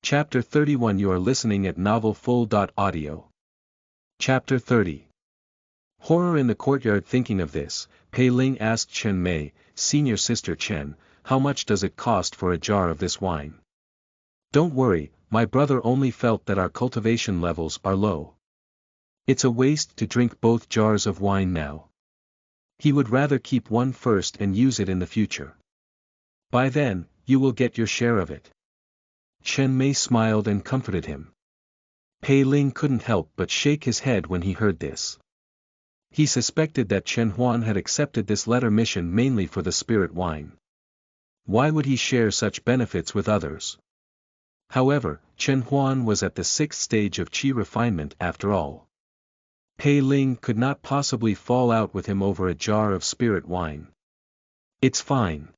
Chapter 31. You are listening at novelfull.audio. Chapter 30. Horror in the courtyard. Thinking of this, Pei Ling asked Chen Mei, "Senior sister Chen, how much does it cost for a jar of this wine?" "Don't worry, my brother only felt that our cultivation levels are low. It's a waste to drink both jars of wine now. He would rather keep one first and use it in the future. By then, you will get your share of it." Chen Mei smiled and comforted him. Pei Ling couldn't help but shake his head when he heard this. He suspected that Chen Huan had accepted this letter mission mainly for the spirit wine. Why would he share such benefits with others? However, Chen Huan was at the 6th stage of qi refinement after all. Pei Ling could not possibly fall out with him over a jar of spirit wine. "It's fine.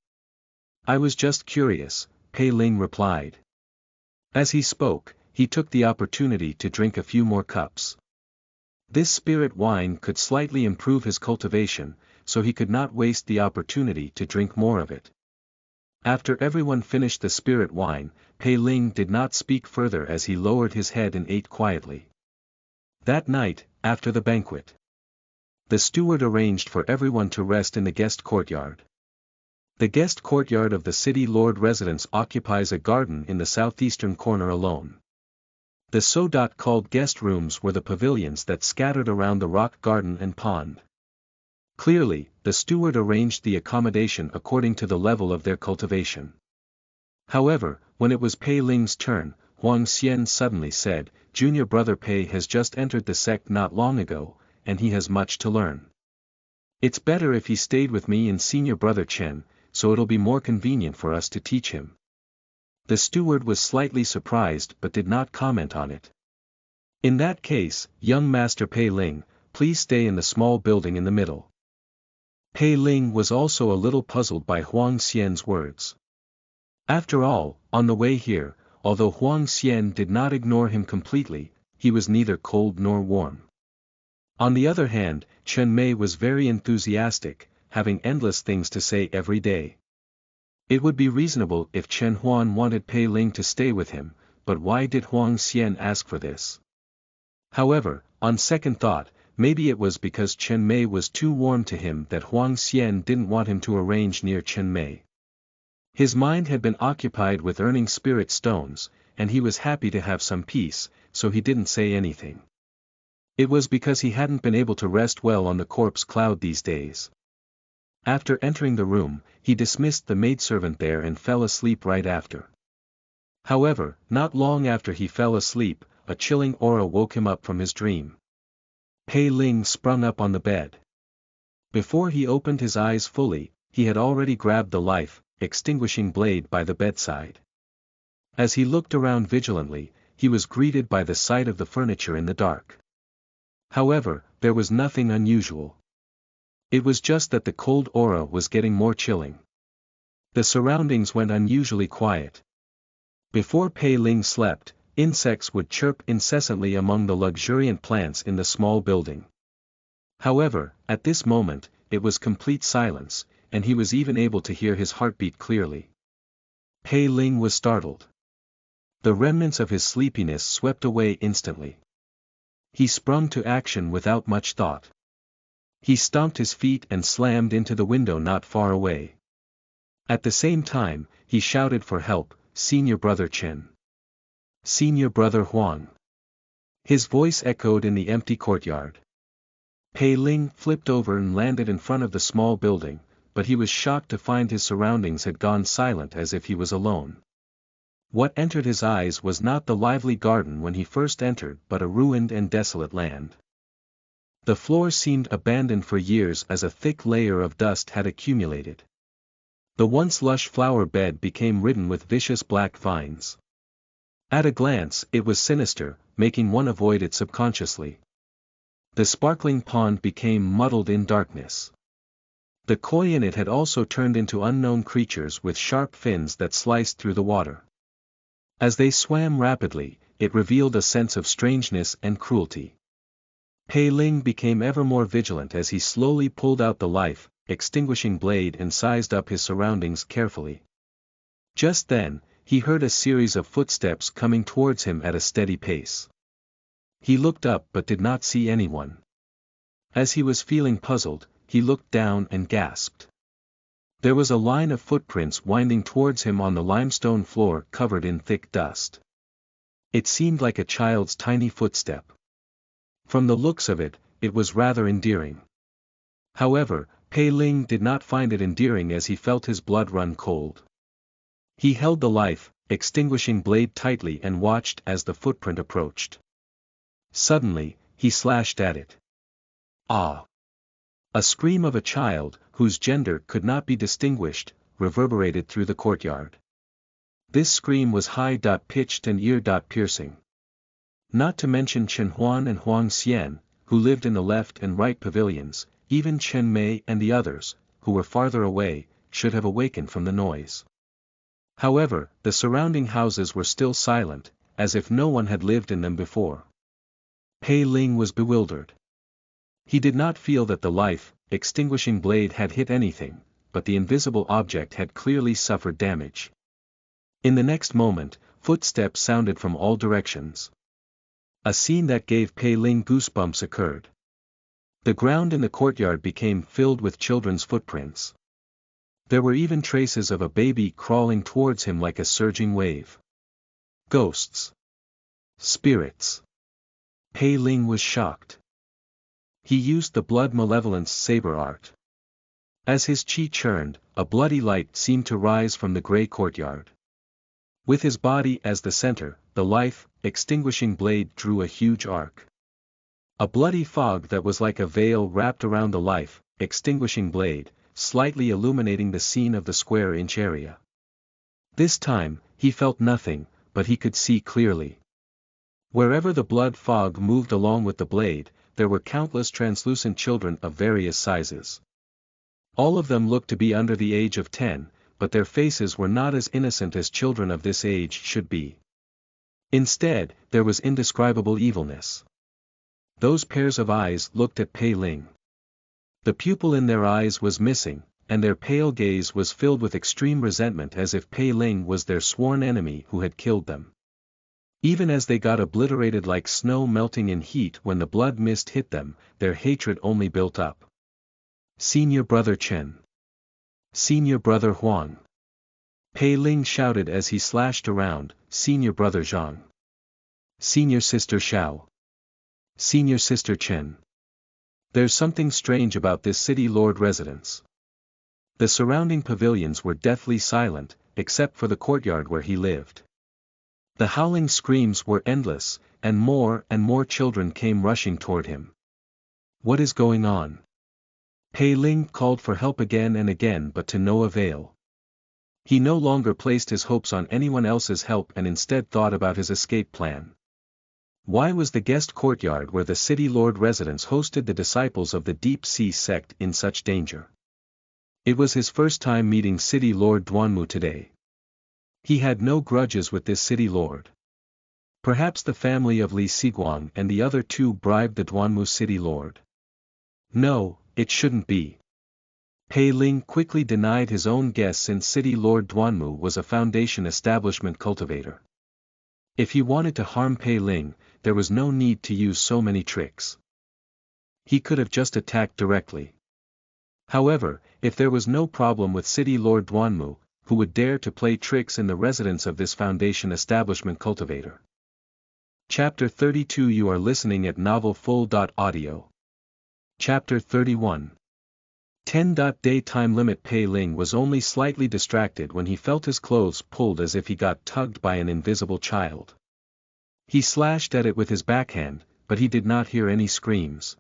I was just curious," Pei Ling replied. As he spoke, he took the opportunity to drink a few more cups. This spirit wine could slightly improve his cultivation, so he could not waste the opportunity to drink more of it. After everyone finished the spirit wine, Pei Ling did not speak further as he lowered his head and ate quietly. That night, after the banquet, the steward arranged for everyone to rest in the guest courtyard. The guest courtyard of the city lord residence occupies a garden in the southeastern corner alone. The so-called guest rooms were the pavilions that scattered around the rock garden and pond. Clearly, the steward arranged the accommodation according to the level of their cultivation. However, when it was Pei Ling's turn, Huang Xian suddenly said, "Junior brother Pei has just entered the sect not long ago, and he has much to learn. It's better if he stayed with me and senior brother Chen, so it'll be more convenient for us to teach him." The steward was slightly surprised but did not comment on it. "In that case, young master Pei Ling, please stay in the small building in the middle." Pei Ling was also a little puzzled by Huang Xian's words. After all, on the way here, although Huang Xian did not ignore him completely, he was neither cold nor warm. On the other hand, Chen Mei was very enthusiastic, having endless things to say every day. It would be reasonable if Chen Huan wanted Pei Ling to stay with him, but why did Huang Xian ask for this? However, on second thought, maybe it was because Chen Mei was too warm to him that Huang Xian didn't want him to arrange near Chen Mei. His mind had been occupied with earning spirit stones, and he was happy to have some peace, so he didn't say anything. It was because he hadn't been able to rest well on the corpse cloud these days. After entering the room, he dismissed the maidservant there and fell asleep right after. However, not long after he fell asleep, a chilling aura woke him up from his dream. Pei Ling sprung up on the bed. Before he opened his eyes fully, he had already grabbed the life-extinguishing blade by the bedside. As he looked around vigilantly, he was greeted by the sight of the furniture in the dark. However, there was nothing unusual. It was just that the cold aura was getting more chilling. The surroundings went unusually quiet. Before Pei Ling slept, insects would chirp incessantly among the luxuriant plants in the small building. However, at this moment, it was complete silence, and he was even able to hear his heartbeat clearly. Pei Ling was startled. The remnants of his sleepiness swept away instantly. He sprung to action without much thought. He stomped his feet and slammed into the window not far away. At the same time, he shouted for help, "Senior brother Chen! Senior brother Huang!" His voice echoed in the empty courtyard. Pei Ling flipped over and landed in front of the small building, but he was shocked to find his surroundings had gone silent as if he was alone. What entered his eyes was not the lively garden when he first entered but a ruined and desolate land. The floor seemed abandoned for years as a thick layer of dust had accumulated. The once lush flower bed became ridden with vicious black vines. At a glance, it was sinister, making one avoid it subconsciously. The sparkling pond became muddled in darkness. The koi in it had also turned into unknown creatures with sharp fins that sliced through the water. As they swam rapidly, it revealed a sense of strangeness and cruelty. Pei Ling became ever more vigilant as he slowly pulled out the life-extinguishing blade and sized up his surroundings carefully. Just then, he heard a series of footsteps coming towards him at a steady pace. He looked up but did not see anyone. As he was feeling puzzled, he looked down and gasped. There was a line of footprints winding towards him on the limestone floor covered in thick dust. It seemed like a child's tiny footstep. From the looks of it, it was rather endearing. However, Pei Ling did not find it endearing as he felt his blood run cold. He held the life-extinguishing blade tightly and watched as the footprint approached. Suddenly, he slashed at it. Ah! A scream of a child, whose gender could not be distinguished, reverberated through the courtyard. This scream was high-pitched and ear-piercing. Not to mention Chen Huan and Huang Xian, who lived in the left and right pavilions, even Chen Mei and the others, who were farther away, should have awakened from the noise. However, the surrounding houses were still silent, as if no one had lived in them before. Pei Ling was bewildered. He did not feel that the life-extinguishing blade had hit anything, but the invisible object had clearly suffered damage. In the next moment, footsteps sounded from all directions. A scene that gave Pei Ling goosebumps occurred. The ground in the courtyard became filled with children's footprints. There were even traces of a baby crawling towards him like a surging wave. Ghosts. Spirits. Pei Ling was shocked. He used the blood malevolence saber art. As his chi churned, a bloody light seemed to rise from the grey courtyard. With his body as the center, the life-extinguishing blade drew a huge arc. A bloody fog that was like a veil wrapped around the life-extinguishing blade, slightly illuminating the scene of the square-inch area. This time, he felt nothing, but he could see clearly. Wherever the blood fog moved along with the blade, there were countless translucent children of various sizes. All of them looked to be under the age of 10, but their faces were not as innocent as children of this age should be. Instead, there was indescribable evilness. Those pairs of eyes looked at Pei Ling. The pupil in their eyes was missing, and their pale gaze was filled with extreme resentment as if Pei Ling was their sworn enemy who had killed them. Even as they got obliterated like snow melting in heat when the blood mist hit them, their hatred only built up. Senior Brother Chen. Senior Brother Huang. Pei Ling shouted as he slashed around, Senior Brother Zhang. Senior Sister Xiao. Senior Sister Chen. There's something strange about this city lord residence. The surrounding pavilions were deathly silent, except for the courtyard where he lived. The howling screams were endless, and more children came rushing toward him. What is going on? Pei Ling called for help again and again but to no avail. He no longer placed his hopes on anyone else's help and instead thought about his escape plan. Why was the guest courtyard where the city lord residence hosted the disciples of the Deep Sea sect in such danger? It was his first time meeting City Lord Duanmu today. He had no grudges with this city lord. Perhaps the family of Li Siguang and the other two bribed the Duanmu city lord. No, it shouldn't be. Pei Ling quickly denied his own guess since City Lord Duanmu was a Foundation establishment cultivator. If he wanted to harm Pei Ling, there was no need to use so many tricks. He could have just attacked directly. However, if there was no problem with City Lord Duanmu, who would dare to play tricks in the residence of this Foundation establishment cultivator? Chapter 32. You are listening at novelfull.audio. Chapter 31. 10. Day time limit. Pei Ling was only slightly distracted when he felt his clothes pulled as if he got tugged by an invisible child. He slashed at it with his backhand, but he did not hear any screams.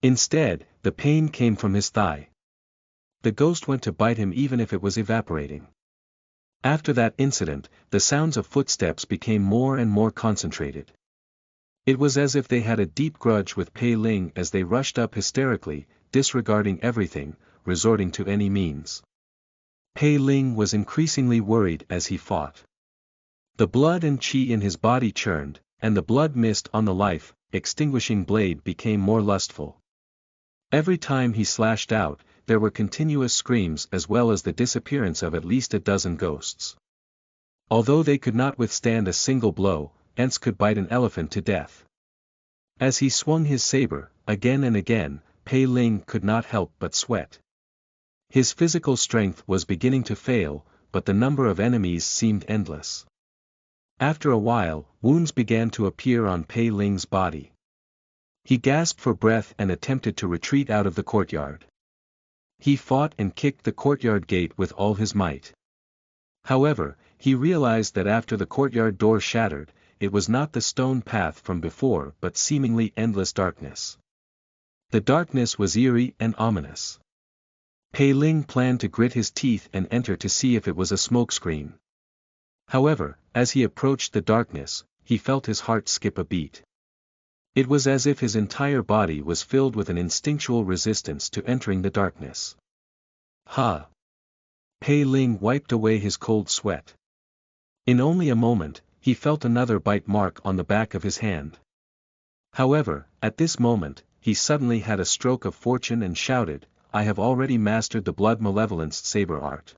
Instead, the pain came from his thigh. The ghost went to bite him even if it was evaporating. After that incident, the sounds of footsteps became more and more concentrated. It was as if they had a deep grudge with Pei Ling as they rushed up hysterically, disregarding everything, resorting to any means. Pei Ling was increasingly worried as he fought. The blood and qi in his body churned, and the blood mist on the life-extinguishing blade became more lustful. Every time he slashed out, there were continuous screams as well as the disappearance of at least a dozen ghosts. Although they could not withstand a single blow, Ents could bite an elephant to death. As he swung his saber, again and again, Pei Ling could not help but sweat. His physical strength was beginning to fail, but the number of enemies seemed endless. After a while, wounds began to appear on Pei Ling's body. He gasped for breath and attempted to retreat out of the courtyard. He fought and kicked the courtyard gate with all his might. However, he realized that after the courtyard door shattered, it was not the stone path from before but seemingly endless darkness. The darkness was eerie and ominous. Pei Ling planned to grit his teeth and enter to see if it was a smokescreen. However, as he approached the darkness, he felt his heart skip a beat. It was as if his entire body was filled with an instinctual resistance to entering the darkness. Ha! Pei Ling wiped away his cold sweat. In only a moment, he felt another bite mark on the back of his hand. However, at this moment, he suddenly had a stroke of fortune and shouted, "I have already mastered the blood malevolence saber art.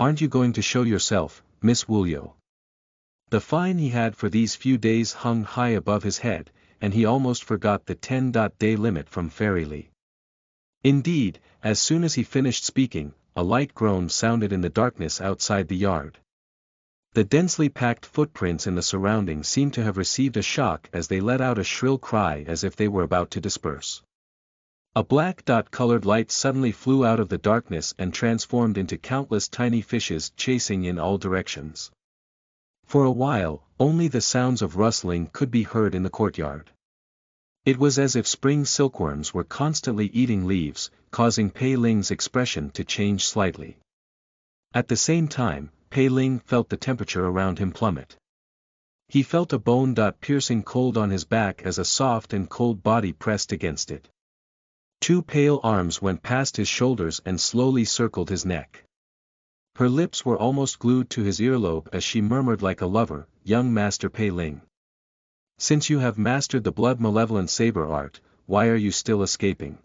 Aren't you going to show yourself, Miss Wulyo?" The fine he had for these few days hung high above his head, and he almost forgot the 10-day limit from Fairyly. Indeed, as soon as he finished speaking, a light groan sounded in the darkness outside the yard. The densely packed footprints in the surroundings seemed to have received a shock as they let out a shrill cry as if they were about to disperse. A black dot-colored light suddenly flew out of the darkness and transformed into countless tiny fishes chasing in all directions. For a while, only the sounds of rustling could be heard in the courtyard. It was as if spring silkworms were constantly eating leaves, causing Pei Ling's expression to change slightly. At the same time, Pei Ling felt the temperature around him plummet. He felt a bone-piercing cold on his back as a soft and cold body pressed against it. Two pale arms went past his shoulders and slowly circled his neck. Her lips were almost glued to his earlobe as she murmured like a lover, "Young Master Pei Ling. Since you have mastered the blood malevolent saber art, why are you still escaping?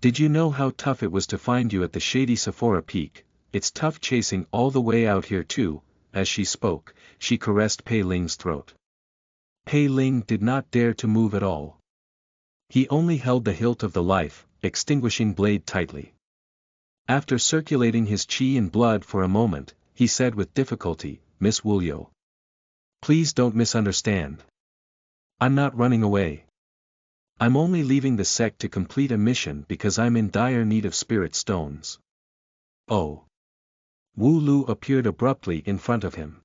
Did you know how tough it was to find you at the shady Sephora Peak? It's tough chasing all the way out here too." As she spoke, she caressed Pei Ling's throat. Pei Ling did not dare to move at all. He only held the hilt of the life-extinguishing blade tightly. After circulating his qi and blood for a moment, he said with difficulty, "Miss Wulyo. Please don't misunderstand. I'm not running away. I'm only leaving the sect to complete a mission because I'm in dire need of spirit stones." Oh. Wu Lu appeared abruptly in front of him.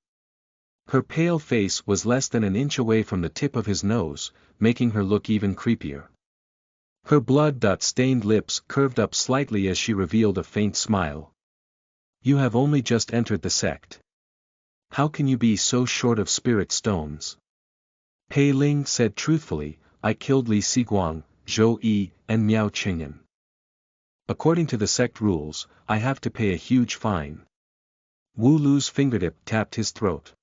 Her pale face was less than an inch away from the tip of his nose, making her look even creepier. Her blood-stained lips curved up slightly as she revealed a faint smile. "You have only just entered the sect. How can you be so short of spirit stones?" Pei Ling said truthfully, "I killed Li Siguang, Zhou Yi, and Miao Qingyan. According to the sect rules, I have to pay a huge fine." Wu Lu's fingertip tapped his throat.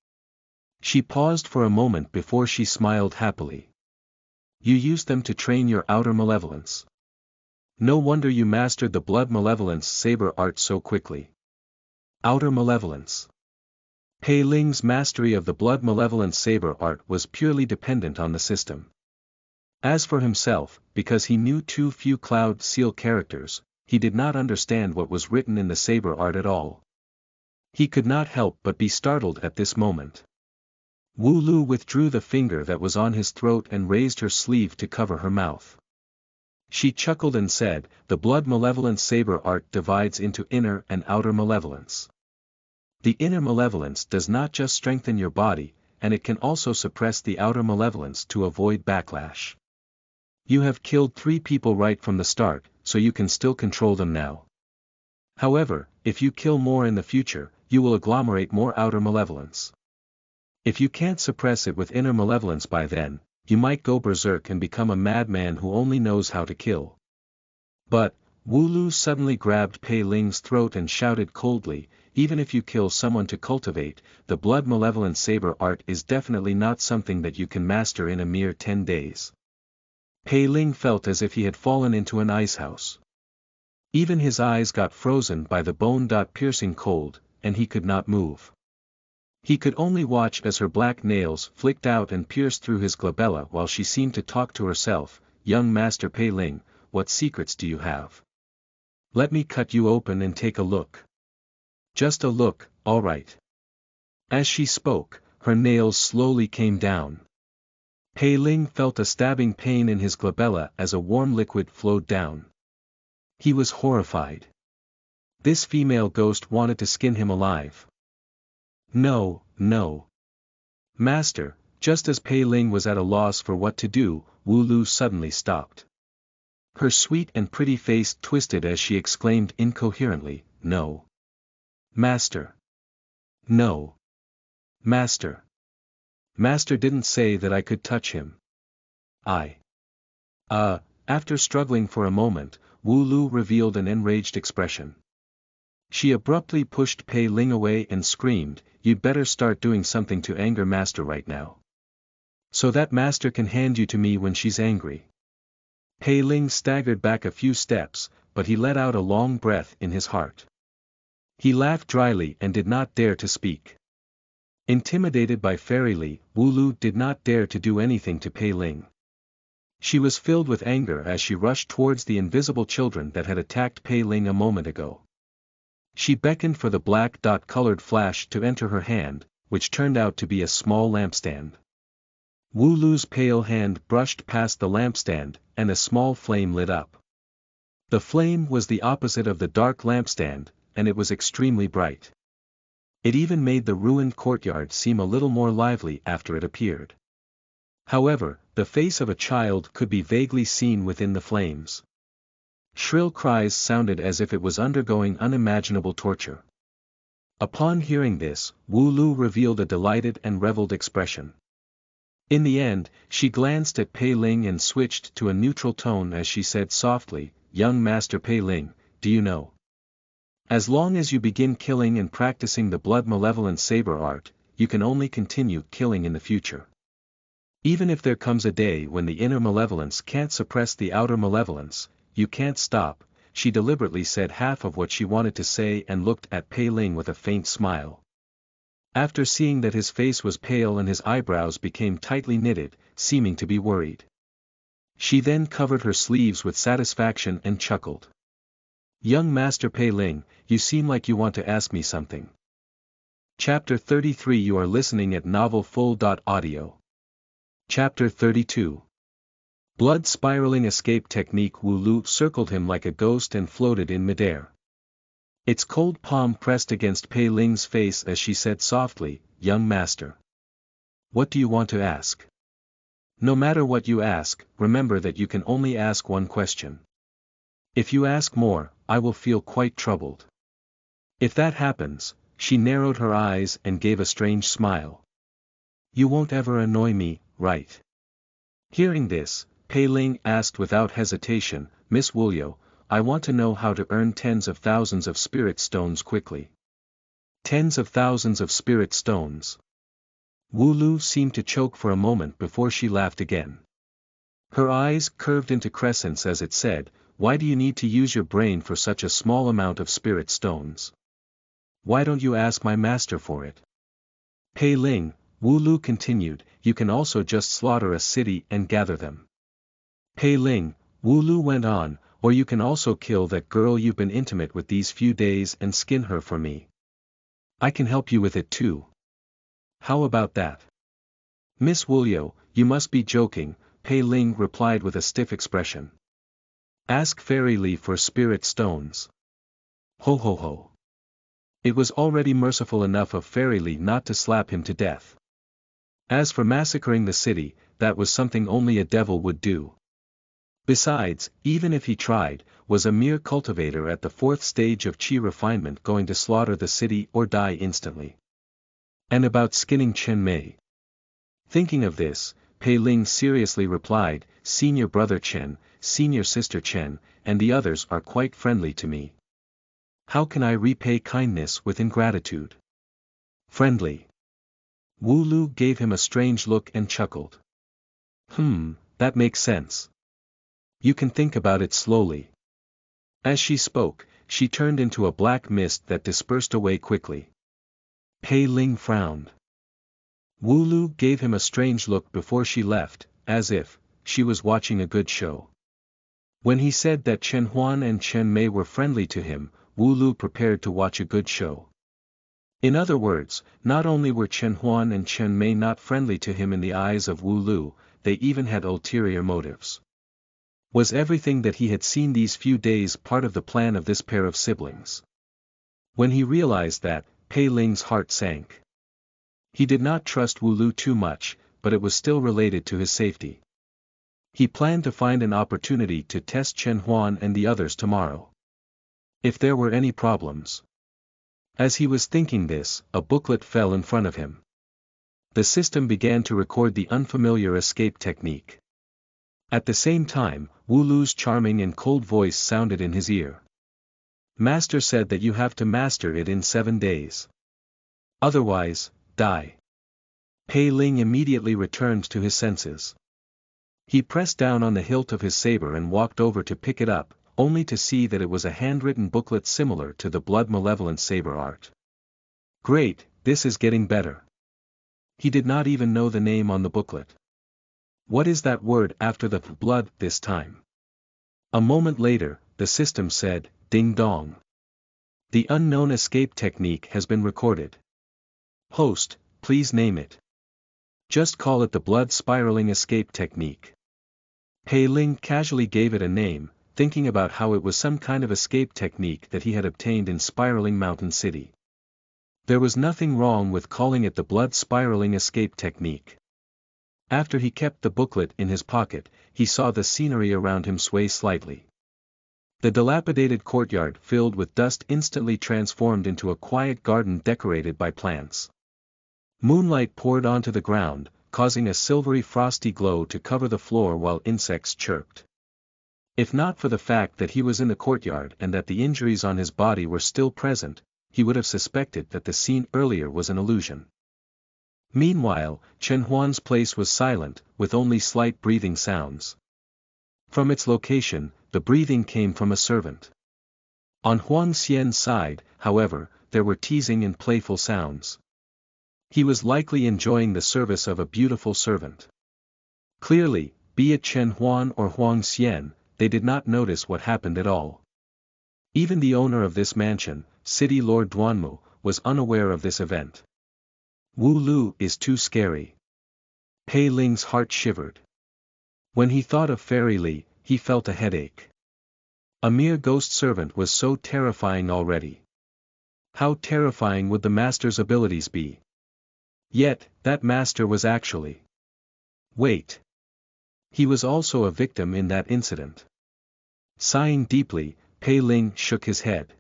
She paused for a moment before she smiled happily. "You used them to train your outer malevolence. No wonder you mastered the blood malevolence saber art so quickly." Outer malevolence. Pei Ling's mastery of the blood malevolence saber art was purely dependent on the system. As for himself, because he knew too few Cloud Seal characters, he did not understand what was written in the saber art at all. He could not help but be startled at this moment. Wu Lu withdrew the finger that was on his throat and raised her sleeve to cover her mouth. She chuckled and said, "The blood malevolence saber art divides into inner and outer malevolence. The inner malevolence does not just strengthen your body, and it can also suppress the outer malevolence to avoid backlash. You have killed 3 people right from the start, so you can still control them now. However, if you kill more in the future, you will agglomerate more outer malevolence. If you can't suppress it with inner malevolence by then, you might go berserk and become a madman who only knows how to kill." But, Wu Lu suddenly grabbed Pei Ling's throat and shouted coldly, "Even if you kill someone to cultivate, the blood malevolent saber art is definitely not something that you can master in a mere 10 days. Pei Ling felt as if he had fallen into an icehouse. Even his eyes got frozen by the bone-piercing cold, and he could not move. He could only watch as her black nails flicked out and pierced through his glabella while she seemed to talk to herself. Young Master Pei Ling, what secrets do you have? Let me cut you open and take a look. Just a look, all right. As she spoke, her nails slowly came down. Pei Ling felt a stabbing pain in his glabella as a warm liquid flowed down. He was horrified. This female ghost wanted to skin him alive. No, no. Master, just as Pei Ling was at a loss for what to do, Wu Lu suddenly stopped. Her sweet and pretty face twisted as she exclaimed incoherently, no. Master. No. Master. Master didn't say that I could touch him. After struggling for a moment, Wu Lu revealed an enraged expression. She abruptly pushed Pei Ling away and screamed, you'd better start doing something to anger Master right now. So that Master can hand you to me when she's angry. Pei Ling staggered back a few steps, but he let out a long breath in his heart. He laughed dryly and did not dare to speak. Intimidated by Fairy Li, Wu Lu did not dare to do anything to Pei Ling. She was filled with anger as she rushed towards the invisible children that had attacked Pei Ling a moment ago. She beckoned for the black dot-colored flash to enter her hand, which turned out to be a small lampstand. Wu Lu's pale hand brushed past the lampstand, and a small flame lit up. The flame was the opposite of the dark lampstand, and it was extremely bright. It even made the ruined courtyard seem a little more lively after it appeared. However, the face of a child could be vaguely seen within the flames. Shrill cries sounded as if it was undergoing unimaginable torture. Upon hearing this, Wu Lu revealed a delighted and reveled expression. In the end, she glanced at Pei Ling and switched to a neutral tone as she said softly, young Master Pei Ling, do you know? As long as you begin killing and practicing the blood malevolent saber art, you can only continue killing in the future. Even if there comes a day when the inner malevolence can't suppress the outer malevolence, you can't stop. She deliberately said half of what she wanted to say and looked at Pei Ling with a faint smile. After seeing that his face was pale and his eyebrows became tightly knitted, seeming to be worried. She then covered her sleeves with satisfaction and chuckled. Young Master Pei Ling, you seem like you want to ask me something. Chapter 33 You are listening at novelfull.audio. Chapter 32 Blood spiraling escape technique. Wu Lu circled him like a ghost and floated in midair. Its cold palm pressed against Pei Ling's face as she said softly, young master. What do you want to ask? No matter what you ask, remember that you can only ask one question. If you ask more, I will feel quite troubled. If that happens, she narrowed her eyes and gave a strange smile. You won't ever annoy me, right? Hearing this, Pei Ling asked without hesitation, Miss Wulyo, I want to know how to earn tens of thousands of spirit stones quickly. Tens of thousands of spirit stones. Wu Lu seemed to choke for a moment before she laughed again. Her eyes curved into crescents as it said, why do you need to use your brain for such a small amount of spirit stones? Why don't you ask my master for it? Pei Ling, Wu Lu continued, you can also just slaughter a city and gather them. Pei Ling, Wu Lu went on, or you can also kill that girl you've been intimate with these few days and skin her for me. I can help you with it too. How about that? Miss Wulyo, you must be joking, Pei Ling replied with a stiff expression. Ask Fairy Li for spirit stones. Ho ho ho. It was already merciful enough of Fairy Li not to slap him to death. As for massacring the city, that was something only a devil would do. Besides, even if he tried, was a mere cultivator at the 4th stage of Qi refinement going to slaughter the city or die instantly? And about skinning Chen Mei? Thinking of this, Pei Ling seriously replied, Senior Brother Chen, Senior Sister Chen, and the others are quite friendly to me. How can I repay kindness with ingratitude? Friendly. Wu Lu gave him a strange look and chuckled. That makes sense. You can think about it slowly. As she spoke, she turned into a black mist that dispersed away quickly. Pei Ling frowned. Wu Lu gave him a strange look before she left, as if she was watching a good show. When he said that Chen Huan and Chen Mei were friendly to him, Wu Lu prepared to watch a good show. In other words, not only were Chen Huan and Chen Mei not friendly to him in the eyes of Wu Lu, they even had ulterior motives. Was everything that he had seen these few days part of the plan of this pair of siblings? When he realized that, Pei Ling's heart sank. He did not trust Wu Lu too much, but it was still related to his safety. He planned to find an opportunity to test Chen Huan and the others tomorrow. If there were any problems. As he was thinking this, a booklet fell in front of him. The system began to record the unfamiliar escape technique. At the same time, Wu Lu's charming and cold voice sounded in his ear. Master said that you have to master it in 7 days. Otherwise, die. Pei Ling immediately returned to his senses. He pressed down on the hilt of his saber and walked over to pick it up, only to see that it was a handwritten booklet similar to the blood malevolent saber art. Great, this is getting better. He did not even know the name on the booklet. What is that word after the blood this time? A moment later, the system said, ding dong. The unknown escape technique has been recorded. Host, please name it. Just call it the blood spiraling escape technique. Pei Ling casually gave it a name, thinking about how it was some kind of escape technique that he had obtained in Spiraling Mountain City. There was nothing wrong with calling it the blood spiraling escape technique. After he kept the booklet in his pocket, he saw the scenery around him sway slightly. The dilapidated courtyard filled with dust instantly transformed into a quiet garden decorated by plants. Moonlight poured onto the ground, causing a silvery frosty glow to cover the floor while insects chirped. If not for the fact that he was in the courtyard and that the injuries on his body were still present, he would have suspected that the scene earlier was an illusion. Meanwhile, Chen Huan's place was silent, with only slight breathing sounds. From its location, the breathing came from a servant. On Huang Xian's side, however, there were teasing and playful sounds. He was likely enjoying the service of a beautiful servant. Clearly, be it Chen Huan or Huang Xian, they did not notice what happened at all. Even the owner of this mansion, City Lord Duanmu, was unaware of this event. Wu Lu is too scary. Pei Ling's heart shivered. When he thought of Fairy Li, he felt a headache. A mere ghost servant was so terrifying already. How terrifying would the master's abilities be? Yet, that master was actually... Wait. He was also a victim in that incident. Sighing deeply, Pei Ling shook his head.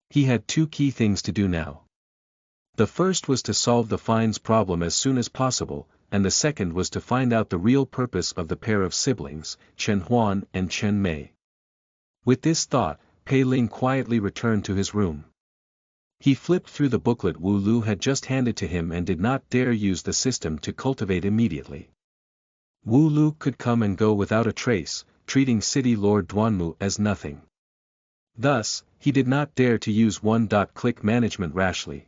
He had 2 key things to do now. The first was to solve the fines problem as soon as possible, and the second was to find out the real purpose of the pair of siblings, Chen Huan and Chen Mei. With this thought, Pei Ling quietly returned to his room. He flipped through the booklet Wu Lu had just handed to him and did not dare use the system to cultivate immediately. Wu Lu could come and go without a trace, treating City Lord Duanmu as nothing. Thus, he did not dare to use one-click management rashly.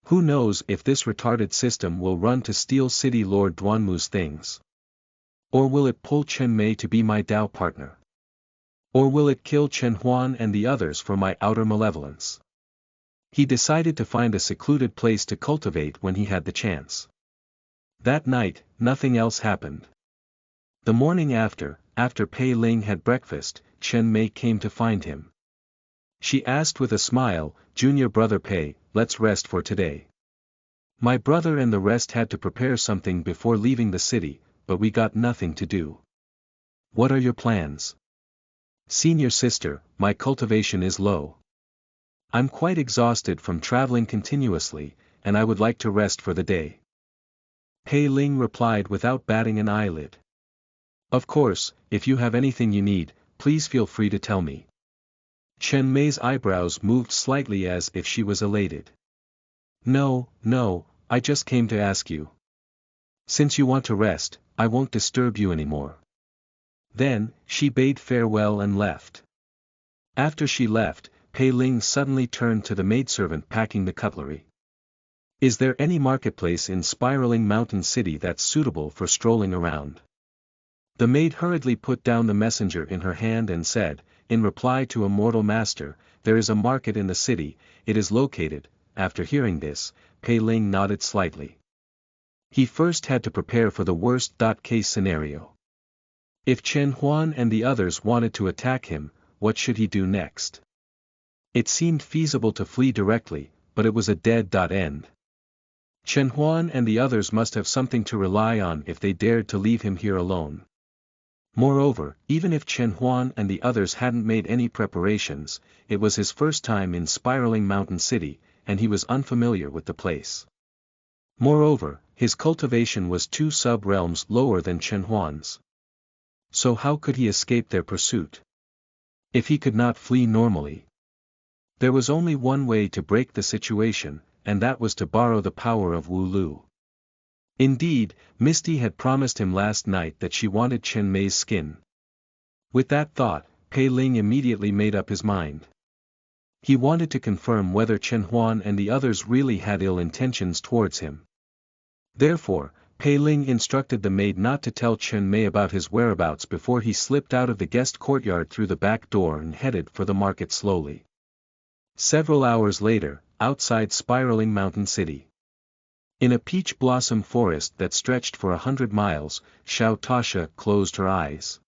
Who knows if this retarded system will run to steal City Lord Duanmu's things? Or will it pull Chen Mei to be my Dao partner? Or will it kill Chen Huan and the others for my outer malevolence? He decided to find a secluded place to cultivate when he had the chance. That night, nothing else happened. The morning after Pei Ling had breakfast, Chen Mei came to find him. She asked with a smile, "Junior brother Pei, let's rest for today. My brother and the rest had to prepare something before leaving the city, but we got nothing to do. What are your plans?" "Senior sister, my cultivation is low. I'm quite exhausted from traveling continuously, and I would like to rest for the day." Pei Ling replied without batting an eyelid. "Of course, if you have anything you need, please feel free to tell me." Chen Mei's eyebrows moved slightly as if she was elated. No, I just came to ask you. Since you want to rest, I won't disturb you anymore." Then, she bade farewell and left. After she left, Pei Ling suddenly turned to the maidservant packing the cutlery. Is there any marketplace in Spiraling Mountain City that's suitable for strolling around? The maid hurriedly put down the messenger in her hand and said, in reply to a mortal master, there is a market in the city, it is located. After hearing this, Pei Ling nodded slightly. He first had to prepare for the worst-case scenario. If Chen Huan and the others wanted to attack him, what should he do next? It seemed feasible to flee directly, but it was a dead end. Chen Huan and the others must have something to rely on if they dared to leave him here alone. Moreover, even if Chen Huan and the others hadn't made any preparations, it was his first time in Spiraling Mountain City, and he was unfamiliar with the place. Moreover, his cultivation was 2 sub-realms lower than Chen Huan's. So how could he escape their pursuit? If he could not flee normally. There was only one way to break the situation, and that was to borrow the power of Wu Lu. Indeed, Misty had promised him last night that she wanted Chen Mei's skin. With that thought, Pei Ling immediately made up his mind. He wanted to confirm whether Chen Huan and the others really had ill intentions towards him. Therefore, Pei Ling instructed the maid not to tell Chen Mei about his whereabouts before he slipped out of the guest courtyard through the back door and headed for the market slowly. Several hours later, outside Spiraling Mountain City. In a peach blossom forest that stretched for 100 miles, Xiao Tasha closed her eyes.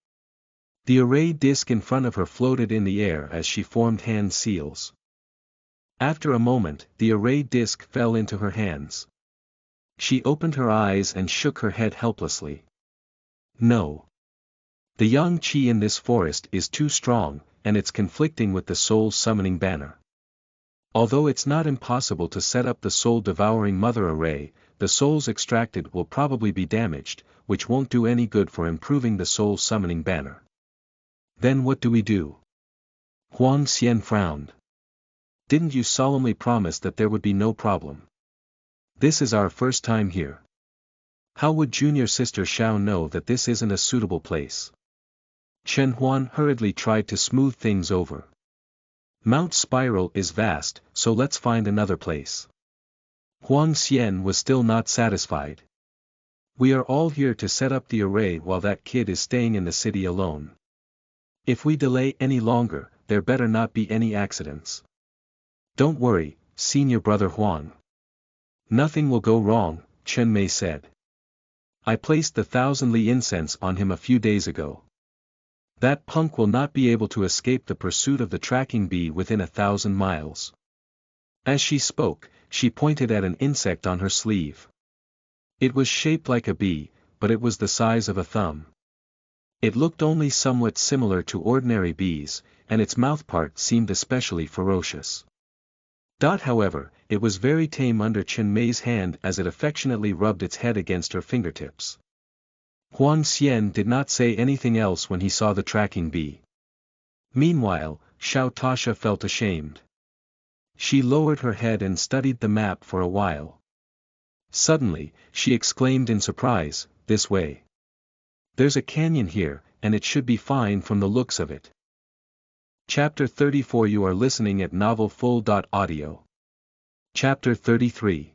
The array disc in front of her floated in the air as she formed hand seals. After a moment, the array disc fell into her hands. She opened her eyes and shook her head helplessly. No. The yang qi in this forest is too strong, and it's conflicting with the soul's summoning banner. Although it's not impossible to set up the soul-devouring mother array, the souls extracted will probably be damaged, which won't do any good for improving the soul summoning banner. Then what do we do? Huang Xian frowned. Didn't you solemnly promise that there would be no problem? This is our first time here. How would junior sister Xiao know that this isn't a suitable place? Chen Huan hurriedly tried to smooth things over. Mount Spiral is vast, so let's find another place. Huang Xian was still not satisfied. We are all here to set up the array while that kid is staying in the city alone. If we delay any longer, there better not be any accidents. Don't worry, senior brother Huang. Nothing will go wrong, Chen Mei said. I placed the 1,000 li incense on him a few days ago. That punk will not be able to escape the pursuit of the tracking bee within 1,000 miles. As she spoke, she pointed at an insect on her sleeve. It was shaped like a bee, but it was the size of a thumb. It looked only somewhat similar to ordinary bees, and its mouthpart seemed especially ferocious. However, it was very tame under Chen Mei's hand as it affectionately rubbed its head against her fingertips. Huang Xian did not say anything else when he saw the tracking bee. Meanwhile, Xiao Tasha felt ashamed. She lowered her head and studied the map for a while. Suddenly, she exclaimed in surprise, this way. There's a canyon here, and it should be fine from the looks of it. Chapter 34. You are listening at novelfull.audio. Chapter 33.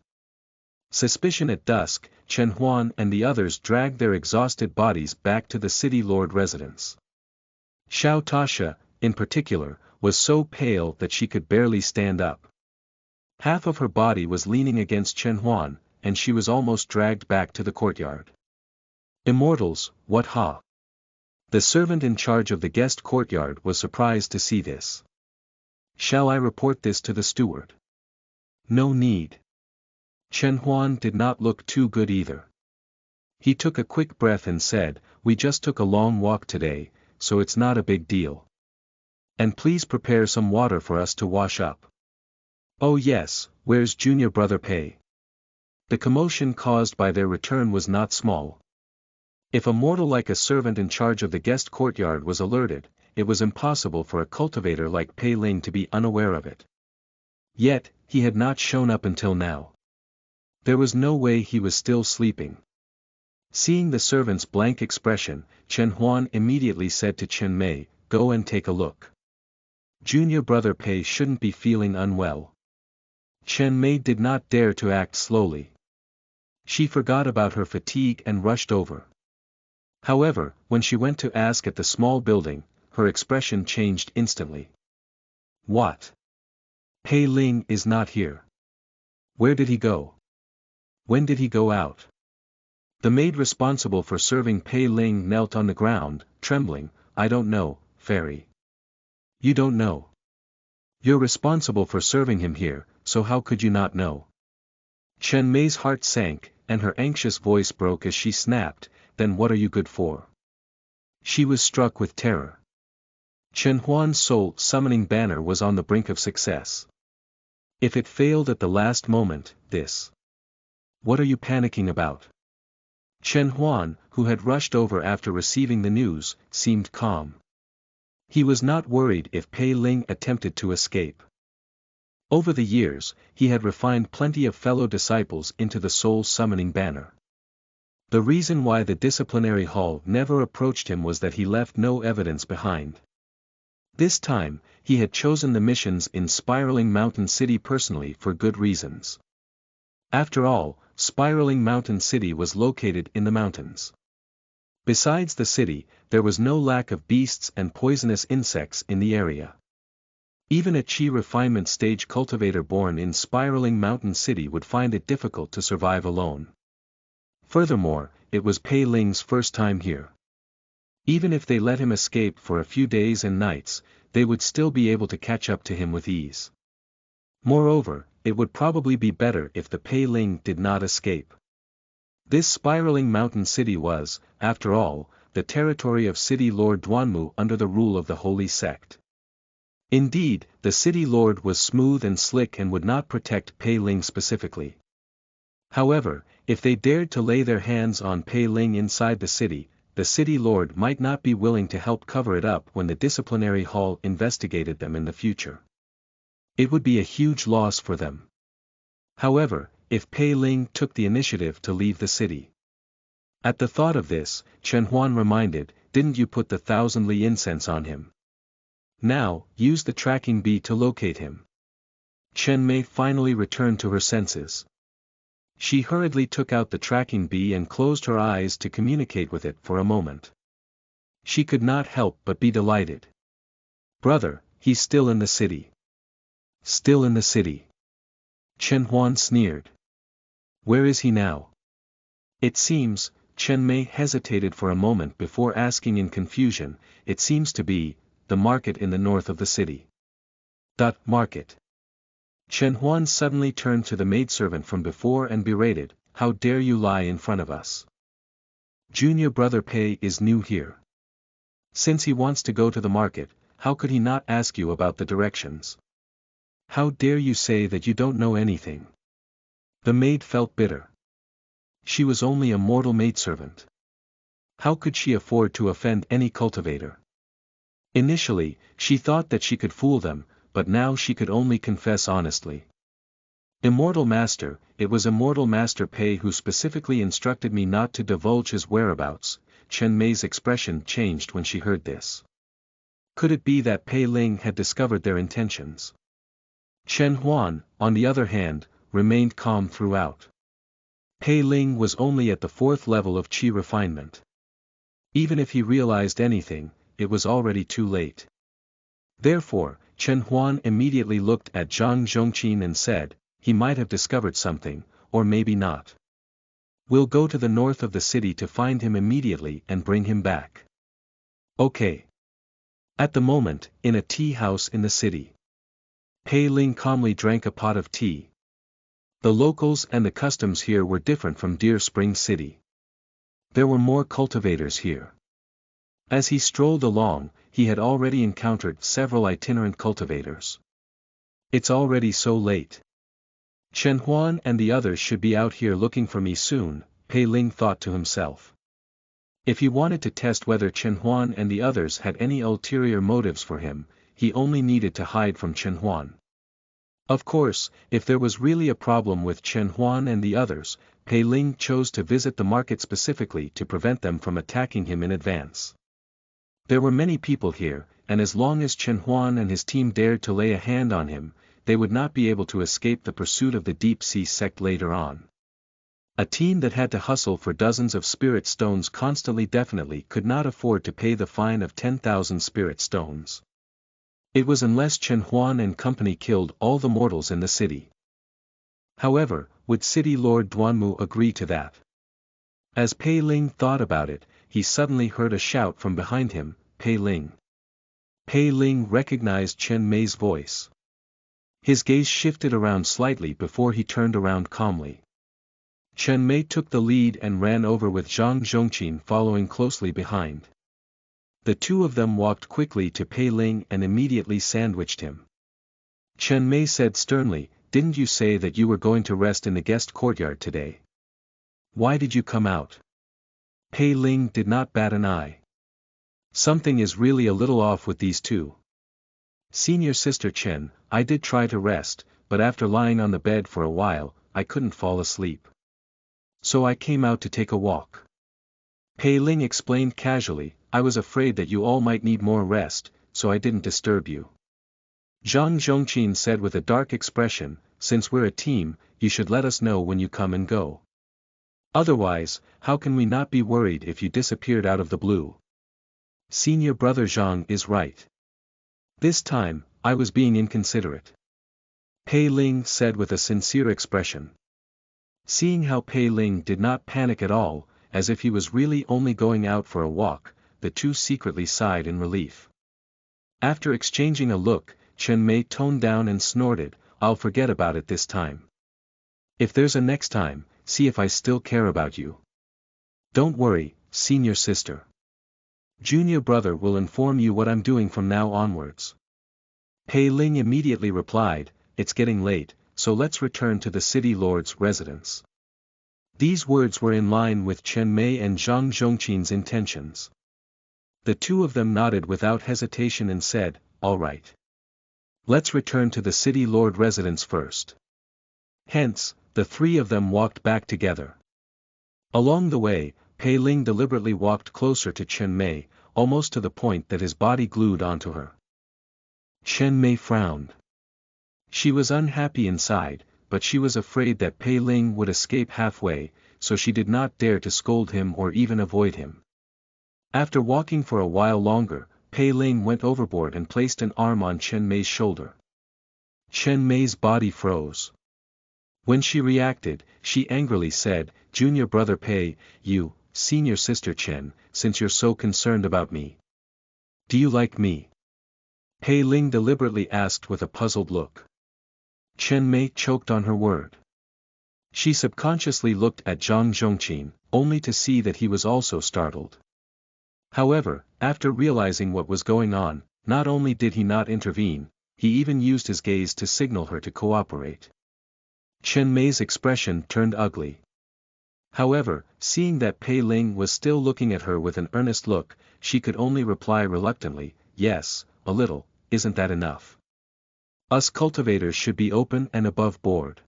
Suspicion. At dusk, Chen Huan and the others dragged their exhausted bodies back to the city lord residence. Xiao Tasha, in particular, was so pale that she could barely stand up. Half of her body was leaning against Chen Huan, and she was almost dragged back to the courtyard. Immortals, what ha? The servant in charge of the guest courtyard was surprised to see this. Shall I report this to the steward? No need. Chen Huan did not look too good either. He took a quick breath and said, we just took a long walk today, so it's not a big deal. And please prepare some water for us to wash up. Oh yes, where's junior brother Pei? The commotion caused by their return was not small. If a mortal like a servant in charge of the guest courtyard was alerted, it was impossible for a cultivator like Pei Ling to be unaware of it. Yet, he had not shown up until now. There was no way he was still sleeping. Seeing the servant's blank expression, Chen Huan immediately said to Chen Mei, go and take a look. Junior brother Pei shouldn't be feeling unwell. Chen Mei did not dare to act slowly. She forgot about her fatigue and rushed over. However, when she went to ask at the small building, her expression changed instantly. What? Pei Ling is not here. Where did he go? When did he go out? The maid responsible for serving Pei Ling knelt on the ground, trembling. I don't know, fairy. You don't know. You're responsible for serving him here, so how could you not know? Chen Mei's heart sank, and her anxious voice broke as she snapped, then what are you good for? She was struck with terror. Chen Huan's soul summoning banner was on the brink of success. If it failed at the last moment, this. What are you panicking about? Chen Huan, who had rushed over after receiving the news, seemed calm. He was not worried if Pei Ling attempted to escape. Over the years, he had refined plenty of fellow disciples into the soul summoning banner. The reason why the disciplinary hall never approached him was that he left no evidence behind. This time, he had chosen the missions in Spiraling Mountain City personally for good reasons. After all, Spiraling Mountain City was located in the mountains. Besides the city, there was no lack of beasts and poisonous insects in the area. Even a chi refinement stage cultivator born in Spiraling Mountain City would find it difficult to survive alone. Furthermore, it was Pei Ling's first time here. Even if they let him escape for a few days and nights, they would still be able to catch up to him with ease. Moreover, it would probably be better if the Pei Ling did not escape. This Spiraling Mountain City was, after all, the territory of City Lord Duanmu under the rule of the Holy Sect. Indeed, the City Lord was smooth and slick and would not protect Pei Ling specifically. However, if they dared to lay their hands on Pei Ling inside the City Lord might not be willing to help cover it up when the disciplinary hall investigated them in the future. It would be a huge loss for them. However, if Pei Ling took the initiative to leave the city. At the thought of this, Chen Huan reminded, didn't you put the 1,000 li incense on him? Now, use the tracking bee to locate him. Chen Mei finally returned to her senses. She hurriedly took out the tracking bee and closed her eyes to communicate with it for a moment. She could not help but be delighted. Brother, he's still in the city. Still in the city. Chen Huan sneered. Where is he now? It seems, Chen Mei hesitated for a moment before asking in confusion, it seems to be, the market in the north of the city. Market. Chen Huan suddenly turned to the maidservant from before and berated, how dare you lie in front of us? Junior brother Pei is new here. Since he wants to go to the market, how could he not ask you about the directions? How dare you say that you don't know anything? The maid felt bitter. She was only a mortal maidservant. How could she afford to offend any cultivator? Initially, she thought that she could fool them, but now she could only confess honestly. Immortal Master, it was Immortal Master Pei who specifically instructed me not to divulge his whereabouts. Chen Mei's expression changed when she heard this. Could it be that Pei Ling had discovered their intentions? Chen Huan, on the other hand, remained calm throughout. Pei Ling was only at the 4th level of qi refinement. Even if he realized anything, it was already too late. Therefore, Chen Huan immediately looked at Zhang Zhongqin and said, he might have discovered something, or maybe not. We'll go to the north of the city to find him immediately and bring him back. Okay. At the moment, in a tea house in the city. Pei Ling calmly drank a pot of tea. The locals and the customs here were different from Deer Spring City. There were more cultivators here. As he strolled along, he had already encountered several itinerant cultivators. It's already so late. Chen Huan and the others should be out here looking for me soon, Pei Ling thought to himself. If he wanted to test whether Chen Huan and the others had any ulterior motives for him, he only needed to hide from Chen Huan. Of course, if there was really a problem with Chen Huan and the others, Pei Ling chose to visit the market specifically to prevent them from attacking him in advance. There were many people here, and as long as Chen Huan and his team dared to lay a hand on him, they would not be able to escape the pursuit of the deep-sea sect later on. A team that had to hustle for dozens of spirit stones constantly definitely could not afford to pay the fine of 10,000 spirit stones. It was unless Chen Huan and company killed all the mortals in the city. However, would City Lord Duanmu agree to that? As Pei Ling thought about it, he suddenly heard a shout from behind him, "Pei Ling." Pei Ling recognized Chen Mei's voice. His gaze shifted around slightly before he turned around calmly. Chen Mei took the lead and ran over with Zhang Zhongqin following closely behind. The two of them walked quickly to Pei Ling and immediately sandwiched him. Chen Mei said sternly, "Didn't you say that you were going to rest in the guest courtyard today? Why did you come out?" Pei Ling did not bat an eye. Something is really a little off with these two. "Senior Sister Chen, I did try to rest, but after lying on the bed for a while, I couldn't fall asleep. So I came out to take a walk." Pei Ling explained casually, "I was afraid that you all might need more rest, so I didn't disturb you." Zhang Zhongqin said with a dark expression, "Since we're a team, you should let us know when you come and go. Otherwise, how can we not be worried if you disappeared out of the blue?" Senior brother Zhang is right. This time, I was being inconsiderate. Pei Ling said with a sincere expression. Seeing how Pei Ling did not panic at all, as if he was really only going out for a walk, the two secretly sighed in relief. After exchanging a look, Chen Mei toned down and snorted, "I'll forget about it this time. If there's a next time, see if I still care about you. Don't worry, senior sister. Junior brother will inform you what I'm doing from now onwards." Pei Ling immediately replied, "It's getting late, so let's return to the city lord's residence." These words were in line with Chen Mei and Zhang Zhongqin's intentions. The two of them nodded without hesitation and said, "All right. Let's return to the city lord residence first." Hence, the three of them walked back together. Along the way, Pei Ling deliberately walked closer to Chen Mei, almost to the point that his body glued onto her. Chen Mei frowned. She was unhappy inside, but she was afraid that Pei Ling would escape halfway, so she did not dare to scold him or even avoid him. After walking for a while longer, Pei Ling went overboard and placed an arm on Chen Mei's shoulder. Chen Mei's body froze. When she reacted, she angrily said, "Junior brother Pei, you, senior sister Chen, since you're so concerned about me. Do you like me?" Pei Ling deliberately asked with a puzzled look. Chen Mei choked on her word. She subconsciously looked at Zhang Zhongqin, only to see that he was also startled. However, after realizing what was going on, not only did he not intervene, he even used his gaze to signal her to cooperate. Chen Mei's expression turned ugly. However, seeing that Pei Ling was still looking at her with an earnest look, she could only reply reluctantly, "Yes, a little, isn't that enough? Us cultivators should be open and above board.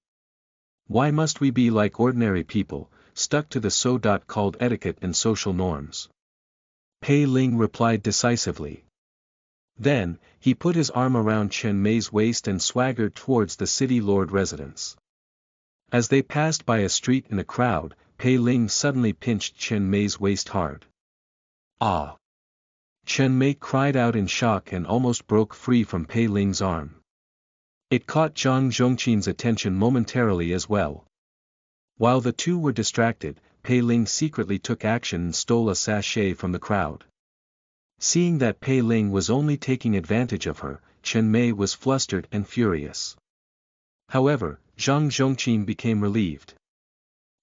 Why must we be like ordinary people, stuck to the so-called etiquette and social norms?" Pei Ling replied decisively. Then, he put his arm around Chen Mei's waist and swaggered towards the city lord residence. As they passed by a street in a crowd, Pei Ling suddenly pinched Chen Mei's waist hard. "Ah!" Chen Mei cried out in shock and almost broke free from Pei Ling's arm. It caught Zhang Zhongqin's attention momentarily as well. While the two were distracted, Pei Ling secretly took action and stole a sachet from the crowd. Seeing that Pei Ling was only taking advantage of her, Chen Mei was flustered and furious. However, Zhang Zhongqin became relieved.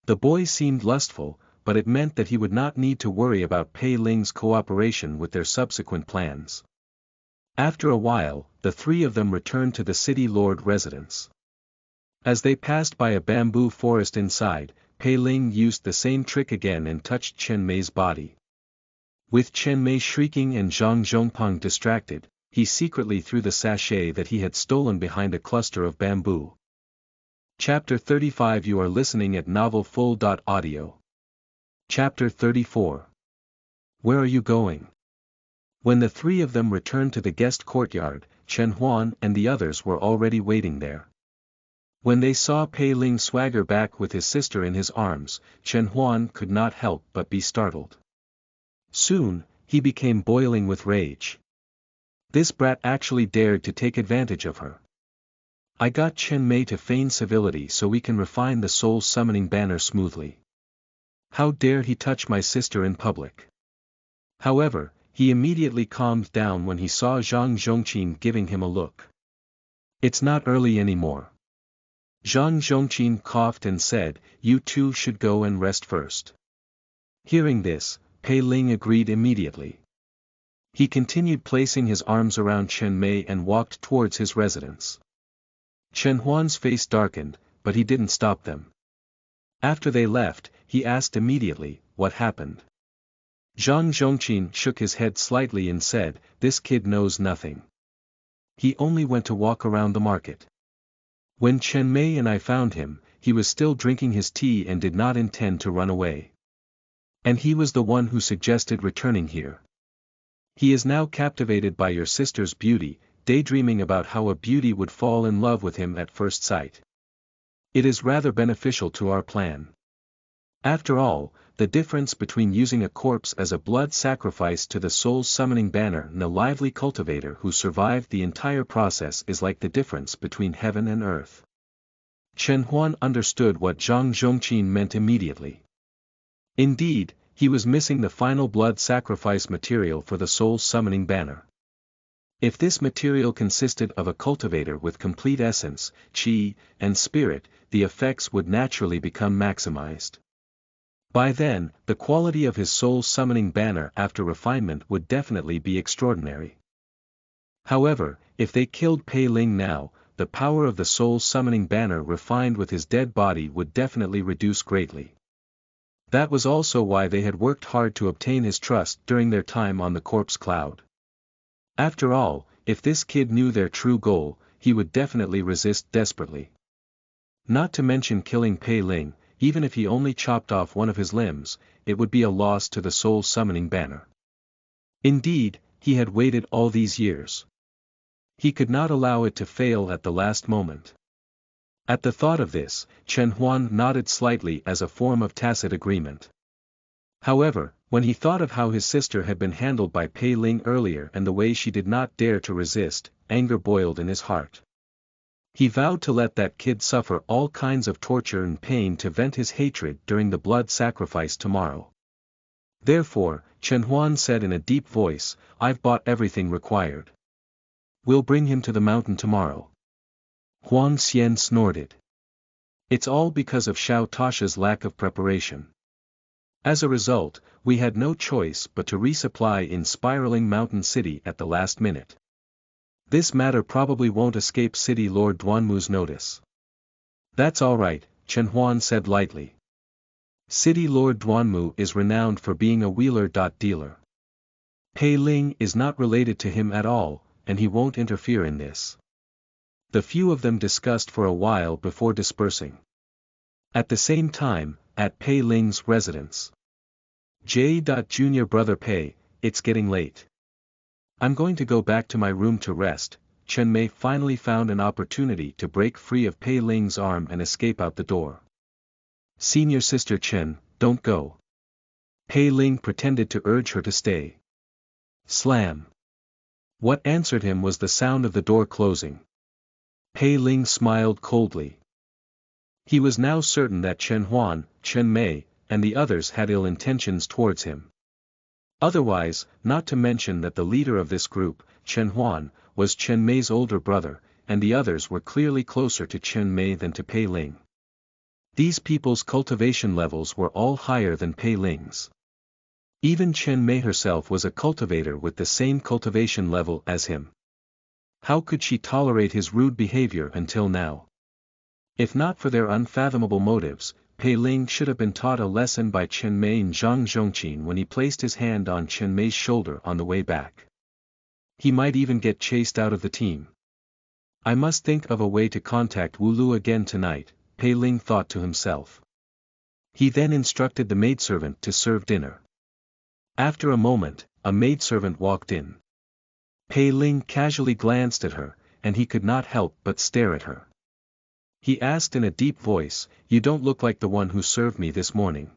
The boy seemed lustful, but it meant that he would not need to worry about Pei Ling's cooperation with their subsequent plans. After a while, the three of them returned to the city lord residence. As they passed by a bamboo forest inside, Pei Ling used the same trick again and touched Chen Mei's body. With Chen Mei shrieking and Zhang Zhongping distracted, he secretly threw the sachet that he had stolen behind a cluster of bamboo. Chapter 35. You are listening at novelfull.audio. Chapter 34. Where are you going? When the three of them returned to the guest courtyard, Chen Huan and the others were already waiting there. When they saw Pei Ling swagger back with his sister in his arms, Chen Huan could not help but be startled. Soon, he became boiling with rage. This brat actually dared to take advantage of her. I got Chen Mei to feign civility so we can refine the soul summoning banner smoothly. How dare he touch my sister in public? However, he immediately calmed down when he saw Zhang Zhongqin giving him a look. It's not early anymore. Zhang Zhongqin coughed and said, you two should go and rest first. Hearing this, Pei Ling agreed immediately. He continued placing his arms around Chen Mei and walked towards his residence. Chen Huan's face darkened, but he didn't stop them. After they left, he asked immediately, what happened? Zhang Zhongqin shook his head slightly and said, this kid knows nothing. He only went to walk around the market. When Chen Mei and I found him, he was still drinking his tea and did not intend to run away. And he was the one who suggested returning here. He is now captivated by your sister's beauty, daydreaming about how a beauty would fall in love with him at first sight. It is rather beneficial to our plan. After all, the difference between using a corpse as a blood sacrifice to the soul's summoning banner and a lively cultivator who survived the entire process is like the difference between heaven and earth. Chen Huan understood what Zhang Zhongqin meant immediately. Indeed, he was missing the final blood sacrifice material for the soul's summoning banner. If this material consisted of a cultivator with complete essence, qi, and spirit, the effects would naturally become maximized. By then, the quality of his soul summoning banner after refinement would definitely be extraordinary. However, if they killed Pei Ling now, the power of the soul summoning banner refined with his dead body would definitely reduce greatly. That was also why they had worked hard to obtain his trust during their time on the corpse cloud. After all, if this kid knew their true goal, he would definitely resist desperately. Not to mention killing Pei Ling, even if he only chopped off one of his limbs, it would be a loss to the soul summoning banner. Indeed, he had waited all these years. He could not allow it to fail at the last moment. At the thought of this, Chen Huan nodded slightly as a form of tacit agreement. However, when he thought of how his sister had been handled by Pei Ling earlier and the way she did not dare to resist, anger boiled in his heart. He vowed to let that kid suffer all kinds of torture and pain to vent his hatred during the blood sacrifice tomorrow. Therefore, Chen Huan said in a deep voice, I've bought everything required. We'll bring him to the mountain tomorrow. Huang Xian snorted. It's all because of Xiao Tasha's lack of preparation. As a result, we had no choice but to resupply in Spiraling Mountain City at the last minute. This matter probably won't escape City Lord Duanmu's notice. That's alright, Chen Huan said lightly. City Lord Duanmu is renowned for being a wheeler-dealer. Pei Ling is not related to him at all, and he won't interfere in this. The few of them discussed for a while before dispersing. At the same time, at Pei Ling's residence. Junior brother Pei, it's getting late. I'm going to go back to my room to rest. Chen Mei finally found an opportunity to break free of Pei Ling's arm and escape out the door. Senior sister Chen, don't go. Pei Ling pretended to urge her to stay. Slam. What answered him was the sound of the door closing. Pei Ling smiled coldly. He was now certain that Chen Huan, Chen Mei, and the others had ill intentions towards him. Otherwise, not to mention that the leader of this group, Chen Huan, was Chen Mei's older brother, and the others were clearly closer to Chen Mei than to Pei Ling. These people's cultivation levels were all higher than Pei Ling's. Even Chen Mei herself was a cultivator with the same cultivation level as him. How could she tolerate his rude behavior until now? If not for their unfathomable motives, Pei Ling should have been taught a lesson by Chen Mei and Zhang Zhongqin when he placed his hand on Chen Mei's shoulder on the way back. He might even get chased out of the team. I must think of a way to contact Wu Lu again tonight, Pei Ling thought to himself. He then instructed the maidservant to serve dinner. After a moment, a maidservant walked in. Pei Ling casually glanced at her, and he could not help but stare at her. He asked in a deep voice, "You don't look like the one who served me this morning."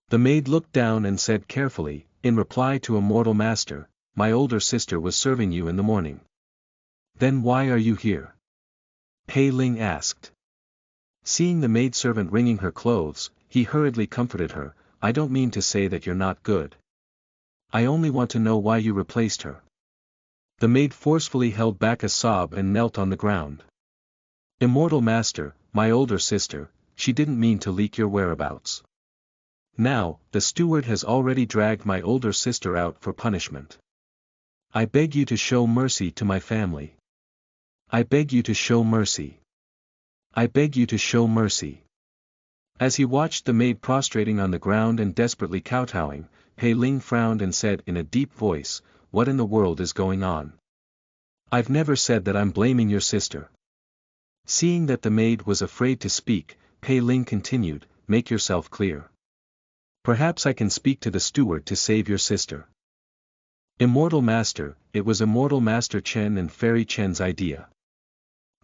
The maid looked down and said carefully, in reply to a mortal master, "My older sister was serving you in the morning." "Then why are you here?" Pei Ling asked. Seeing the maidservant wringing her clothes, he hurriedly comforted her, "I don't mean to say that you're not good. I only want to know why you replaced her." The maid forcefully held back a sob and knelt on the ground. "Immortal master, my older sister, she didn't mean to leak your whereabouts. Now, the steward has already dragged my older sister out for punishment. I beg you to show mercy to my family. I beg you to show mercy. I beg you to show mercy." As he watched the maid prostrating on the ground and desperately kowtowing, Pei Ling frowned and said in a deep voice, "What in the world is going on? I've never said that I'm blaming your sister." Seeing that the maid was afraid to speak, Pei Ling continued, "Make yourself clear. Perhaps I can speak to the steward to save your sister." Immortal Master, it was Immortal Master Chen and Fairy Chen's idea.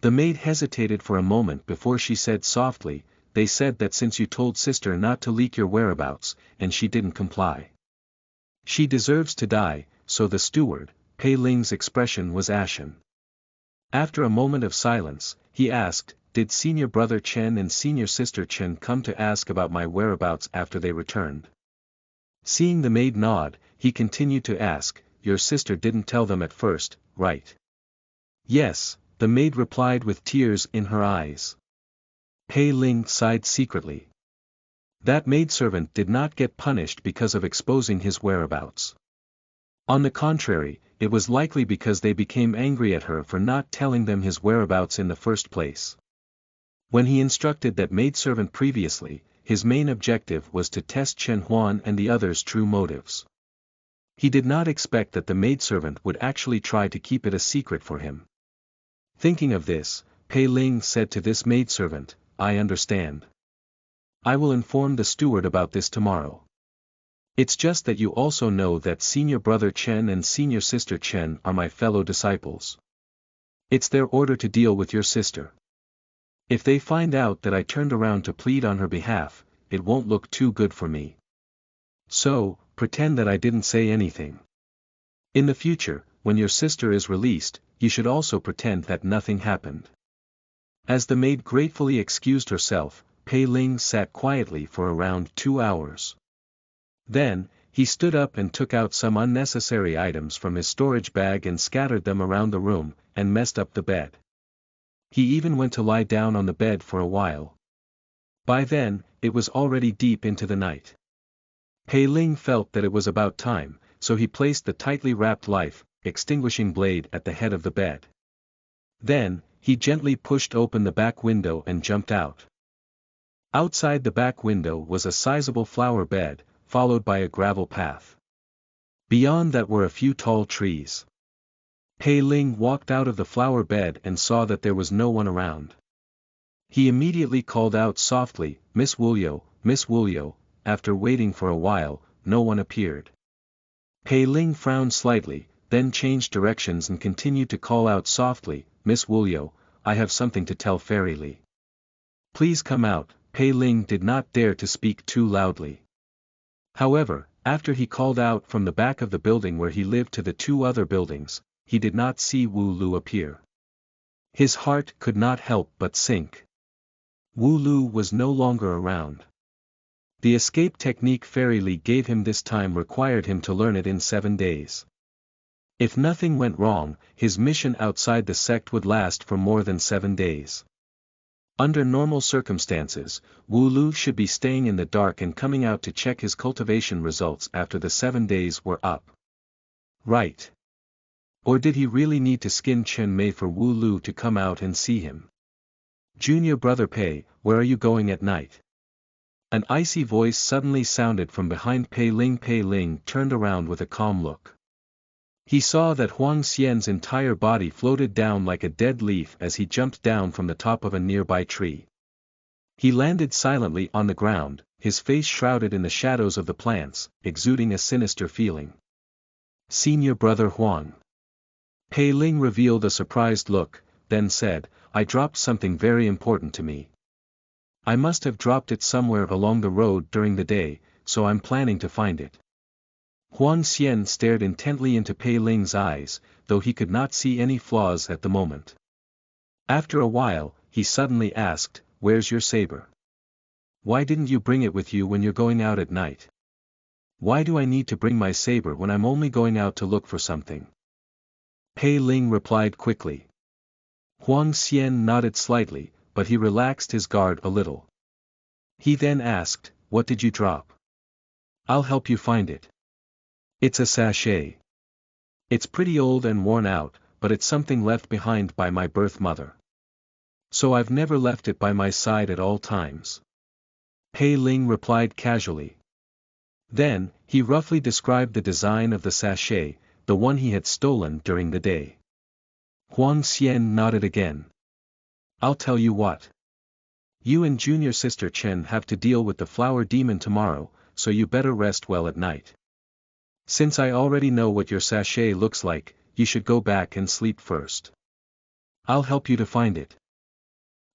The maid hesitated for a moment before she said softly, "They said that since you told sister not to leak your whereabouts, and she didn't comply, she deserves to die." So the steward, Pei Ling's expression was ashen. After a moment of silence, he asked, "Did senior brother Chen and senior sister Chen come to ask about my whereabouts after they returned?" Seeing the maid nod, he continued to ask, "Your sister didn't tell them at first, right?" "Yes," the maid replied with tears in her eyes. Pei Ling sighed secretly. That maidservant did not get punished because of exposing his whereabouts. On the contrary, it was likely because they became angry at her for not telling them his whereabouts in the first place. When he instructed that maidservant previously, his main objective was to test Chen Huan and the others' true motives. He did not expect that the maidservant would actually try to keep it a secret for him. Thinking of this, Pei Ling said to this maidservant, "I understand. I will inform the steward about this tomorrow. It's just that you also know that senior brother Chen and senior sister Chen are my fellow disciples. It's their order to deal with your sister. If they find out that I turned around to plead on her behalf, it won't look too good for me. So, pretend that I didn't say anything. In the future, when your sister is released, you should also pretend that nothing happened." As the maid gratefully excused herself, Pei Ling sat quietly for around 2 hours. Then, he stood up and took out some unnecessary items from his storage bag and scattered them around the room, and messed up the bed. He even went to lie down on the bed for a while. By then, it was already deep into the night. Pei Ling felt that it was about time, so he placed the tightly wrapped life-extinguishing blade at the head of the bed. Then, he gently pushed open the back window and jumped out. Outside the back window was a sizable flower bed, followed by a gravel path. Beyond that were a few tall trees. Pei Ling walked out of the flower bed and saw that there was no one around. He immediately called out softly, Miss Wulyo, Miss Wulyo." After waiting for a while, no one appeared. Pei Ling frowned slightly, then changed directions and continued to call out softly, Miss Wulyo, I have something to tell Fairy Li. Please come out." Pei Ling did not dare to speak too loudly. However, after he called out from the back of the building where he lived to the 2 other buildings, he did not see Wu Lu appear. His heart could not help but sink. Wu Lu was no longer around. The escape technique Fairy Li gave him this time required him to learn it in 7 days. If nothing went wrong, his mission outside the sect would last for more than 7 days. Under normal circumstances, Wu Lu should be staying in the dark and coming out to check his cultivation results after the 7 days were up. Right? Or did he really need to skin Chen Mei for Wu Lu to come out and see him? "Junior brother Pei, where are you going at night?" An icy voice suddenly sounded from behind Pei Ling. Pei Ling turned around with a calm look. He saw that Huang Xian's entire body floated down like a dead leaf as he jumped down from the top of a nearby tree. He landed silently on the ground, his face shrouded in the shadows of the plants, exuding a sinister feeling. "Senior brother Huang." Pei Ling revealed a surprised look, then said, I dropped something very important to me. I must have dropped it somewhere along the road during the day, so I'm planning to find it. Huang Xian stared intently into Pei Ling's eyes, though he could not see any flaws at the moment. After a while, he suddenly asked, Where's your saber? Why didn't you bring it with you when you're going out at night? Why do I need to bring my saber when I'm only going out to look for something? Pei Ling replied quickly. Huang Xian nodded slightly, but he relaxed his guard a little. He then asked, What did you drop? I'll help you find it. It's a sachet. It's pretty old and worn out, but it's something left behind by my birth mother. So I've never left it by my side at all times. Pei Ling replied casually. Then, he roughly described the design of the sachet, the one he had stolen during the day. Huang Xian nodded again. I'll tell you what. You and junior sister Chen have to deal with the flower demon tomorrow, so you better rest well at night. Since I already know what your sachet looks like, you should go back and sleep first. I'll help you to find it.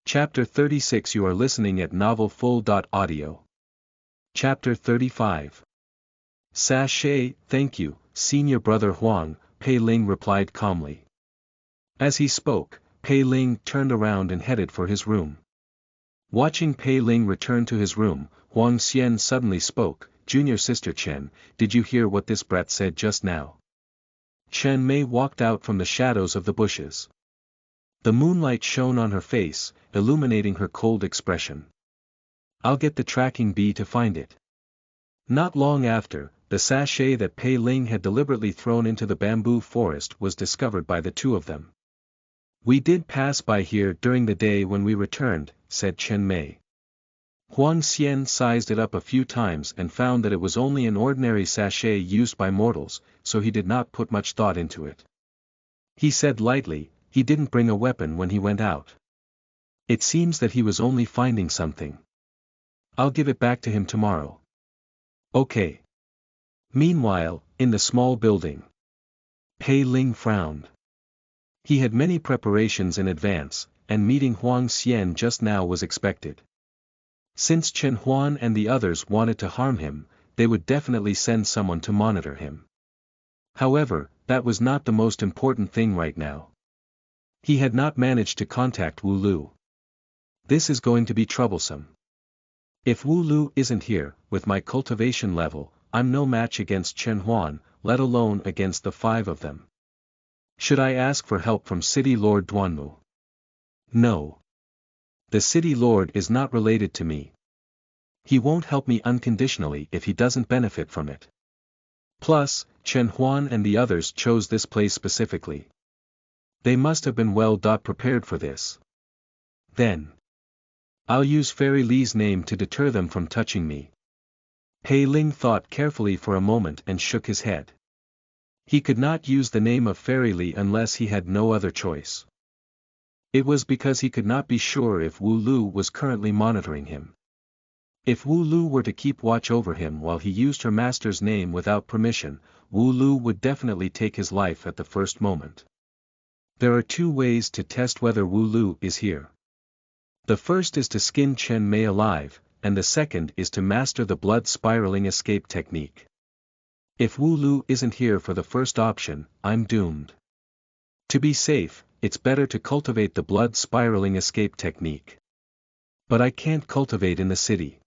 Chapter 36 You are listening at novelfull.audio. Chapter 35. Sachet, thank you, senior brother Huang, Pei Ling replied calmly. As he spoke, Pei Ling turned around and headed for his room. Watching Pei Ling return to his room, Huang Xian suddenly spoke, Junior sister Chen, did you hear what this brat said just now? Chen Mei walked out from the shadows of the bushes. The moonlight shone on her face, illuminating her cold expression. I'll get the tracking bee to find it. Not long after, the sachet that Pei Ling had deliberately thrown into the bamboo forest was discovered by the two of them. We did pass by here during the day when we returned, said Chen Mei. Huang Xian sized it up a few times and found that it was only an ordinary sachet used by mortals, so he did not put much thought into it. He said lightly, he didn't bring a weapon when he went out. It seems that he was only finding something. I'll give it back to him tomorrow. Okay. Meanwhile, in the small building. Pei Ling frowned. He had many preparations in advance, and meeting Huang Xian just now was expected. Since Chen Huan and the others wanted to harm him, they would definitely send someone to monitor him. However, that was not the most important thing right now. He had not managed to contact Wu Lu. This is going to be troublesome. If Wu Lu isn't here, with my cultivation level, I'm no match against Chen Huan, let alone against the 5 of them. Should I ask for help from City Lord Duanmu? No. The City Lord is not related to me. He won't help me unconditionally if he doesn't benefit from it. Plus, Chen Huan and the others chose this place specifically. They must have been well prepared for this. Then, I'll use Fairy Li's name to deter them from touching me. Pei Ling thought carefully for a moment and shook his head. He could not use the name of Fairy Li unless he had no other choice. It was because he could not be sure if Wu Lu was currently monitoring him. If Wu Lu were to keep watch over him while he used her master's name without permission, Wu Lu would definitely take his life at the first moment. There are 2 ways to test whether Wu Lu is here. The first is to skin Chen Mei alive, and the second is to master the blood spiraling escape technique. If Wu Lu isn't here for the first option, I'm doomed. To be safe, it's better to cultivate the blood spiraling escape technique. But I can't cultivate in the city.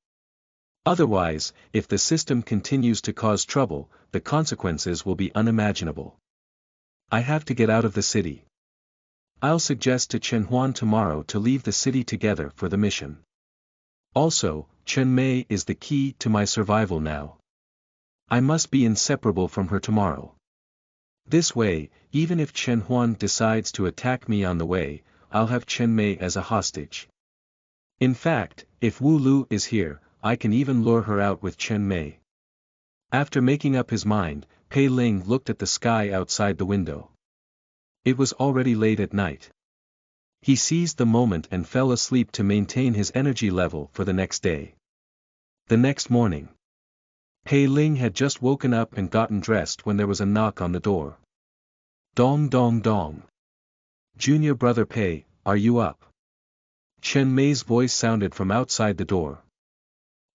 Otherwise, if the system continues to cause trouble, the consequences will be unimaginable. I have to get out of the city. I'll suggest to Chen Huan tomorrow to leave the city together for the mission. Also, Chen Mei is the key to my survival now. I must be inseparable from her tomorrow. This way, even if Chen Huan decides to attack me on the way, I'll have Chen Mei as a hostage. In fact, if Wu Lu is here, I can even lure her out with Chen Mei. After making up his mind, Pei Ling looked at the sky outside the window. It was already late at night. He seized the moment and fell asleep to maintain his energy level for the next day. The next morning, Pei Ling had just woken up and gotten dressed when there was a knock on the door. Dong dong dong. Junior brother Pei, are you up? Chen Mei's voice sounded from outside the door.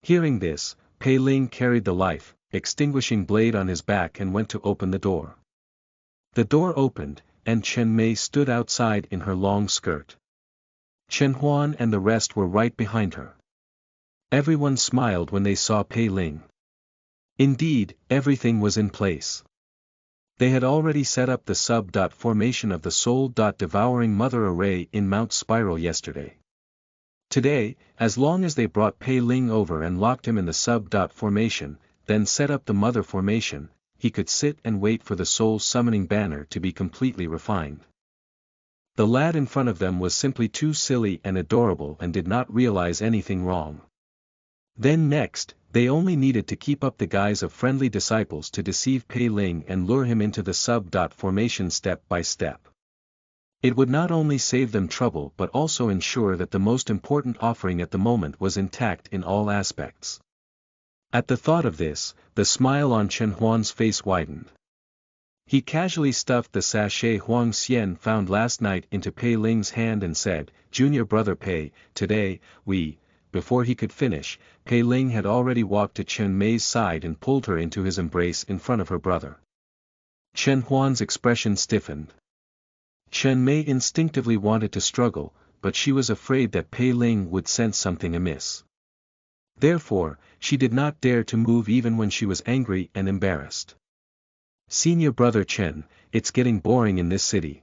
Hearing this, Pei Ling carried the life extinguishing blade on his back and went to open the door. The door opened, and Chen Mei stood outside in her long skirt. Chen Huan and the rest were right behind her. Everyone smiled when they saw Pei Ling. Indeed, everything was in place. They had already set up the sub-formation of the soul-devouring mother array in Mount Spiral yesterday. Today, as long as they brought Pei Ling over and locked him in the sub-formation, then set up the mother formation, he could sit and wait for the soul-summoning banner to be completely refined. The lad in front of them was simply too silly and adorable and did not realize anything wrong. Then next, they only needed to keep up the guise of friendly disciples to deceive Pei Ling and lure him into the sub-formation step by step. It would not only save them trouble but also ensure that the most important offering at the moment was intact in all aspects. At the thought of this, the smile on Chen Huan's face widened. He casually stuffed the sachet Huang Xian found last night into Pei Ling's hand and said, "Junior brother Pei, today, we..." Before he could finish, Pei Ling had already walked to Chen Mei's side and pulled her into his embrace in front of her brother. Chen Huan's expression stiffened. Chen Mei instinctively wanted to struggle, but she was afraid that Pei Ling would sense something amiss. Therefore, she did not dare to move even when she was angry and embarrassed. "Senior brother Chen, it's getting boring in this city.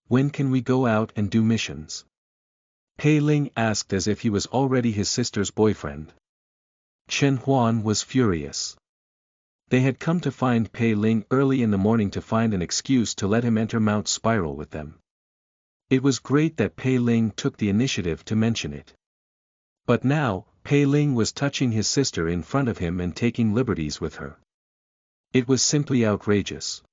When can we go out and do missions?" Pei Ling asked as if he was already his sister's boyfriend. Chen Huan was furious. They had come to find Pei Ling early in the morning to find an excuse to let him enter Mount Spiral with them. It was great that Pei Ling took the initiative to mention it. But now, Pei Ling was touching his sister in front of him and taking liberties with her. It was simply outrageous.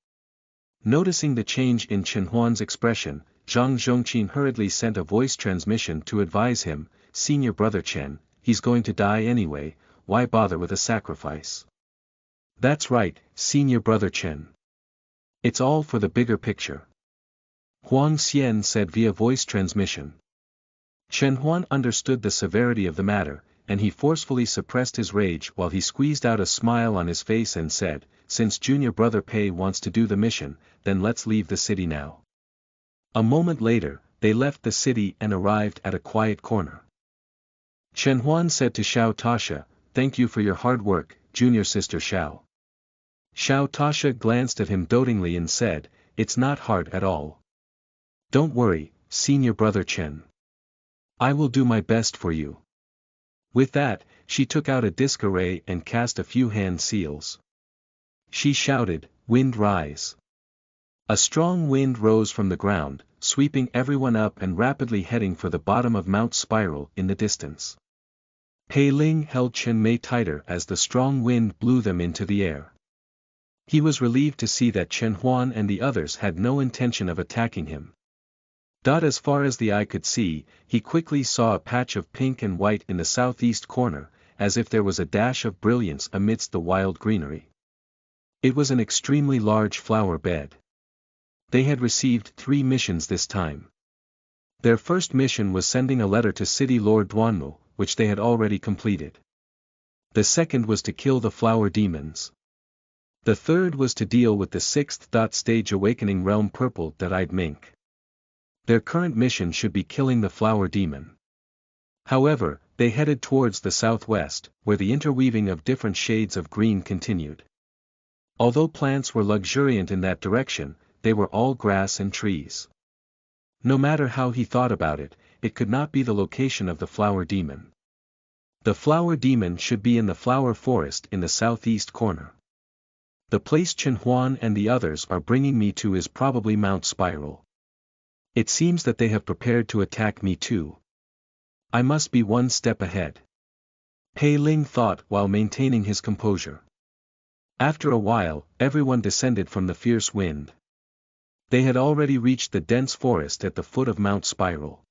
Noticing the change in Chen Huan's expression, Zhang Zhongqin hurriedly sent a voice transmission to advise him, "Senior brother Chen, he's going to die anyway, why bother with a sacrifice?" "That's right, senior brother Chen. It's all for the bigger picture," Huang Xian said via voice transmission. Chen Huan understood the severity of the matter, and he forcefully suppressed his rage while he squeezed out a smile on his face and said, "Since junior brother Pei wants to do the mission, then let's leave the city now." A moment later, they left the city and arrived at a quiet corner. Chen Huan said to Xiao Tasha, "Thank you for your hard work, junior sister Xiao." Xiao Tasha glanced at him dotingly and said, "It's not hard at all. Don't worry, senior brother Chen. I will do my best for you." With that, she took out a disc array and cast a few hand seals. She shouted, "Wind rise." A strong wind rose from the ground, sweeping everyone up and rapidly heading for the bottom of Mount Spiral in the distance. Pei Ling held Chen Mei tighter as the strong wind blew them into the air. He was relieved to see that Chen Huan and the others had no intention of attacking him. As far as the eye could see, he quickly saw a patch of pink and white in the southeast corner, as if there was a dash of brilliance amidst the wild greenery. It was an extremely large flower bed. They had received 3 missions this time. Their first mission was sending a letter to City Lord Duanmu, which they had already completed. The second was to kill the flower demons. The third was to deal with the 6th-stage awakening realm purple-eyed mink. Their current mission should be killing the flower demon. However, they headed towards the southwest, where the interweaving of different shades of green continued. Although plants were luxuriant in that direction, they were all grass and trees. No matter how he thought about it, it could not be the location of the flower demon. The flower demon should be in the flower forest in the southeast corner. The place Chen Huan and the others are bringing me to is probably Mount Spiral. It seems that they have prepared to attack me too. I must be one step ahead. Pei Ling thought while maintaining his composure. After a while, everyone descended from the fierce wind. They had already reached the dense forest at the foot of Mount Spiral.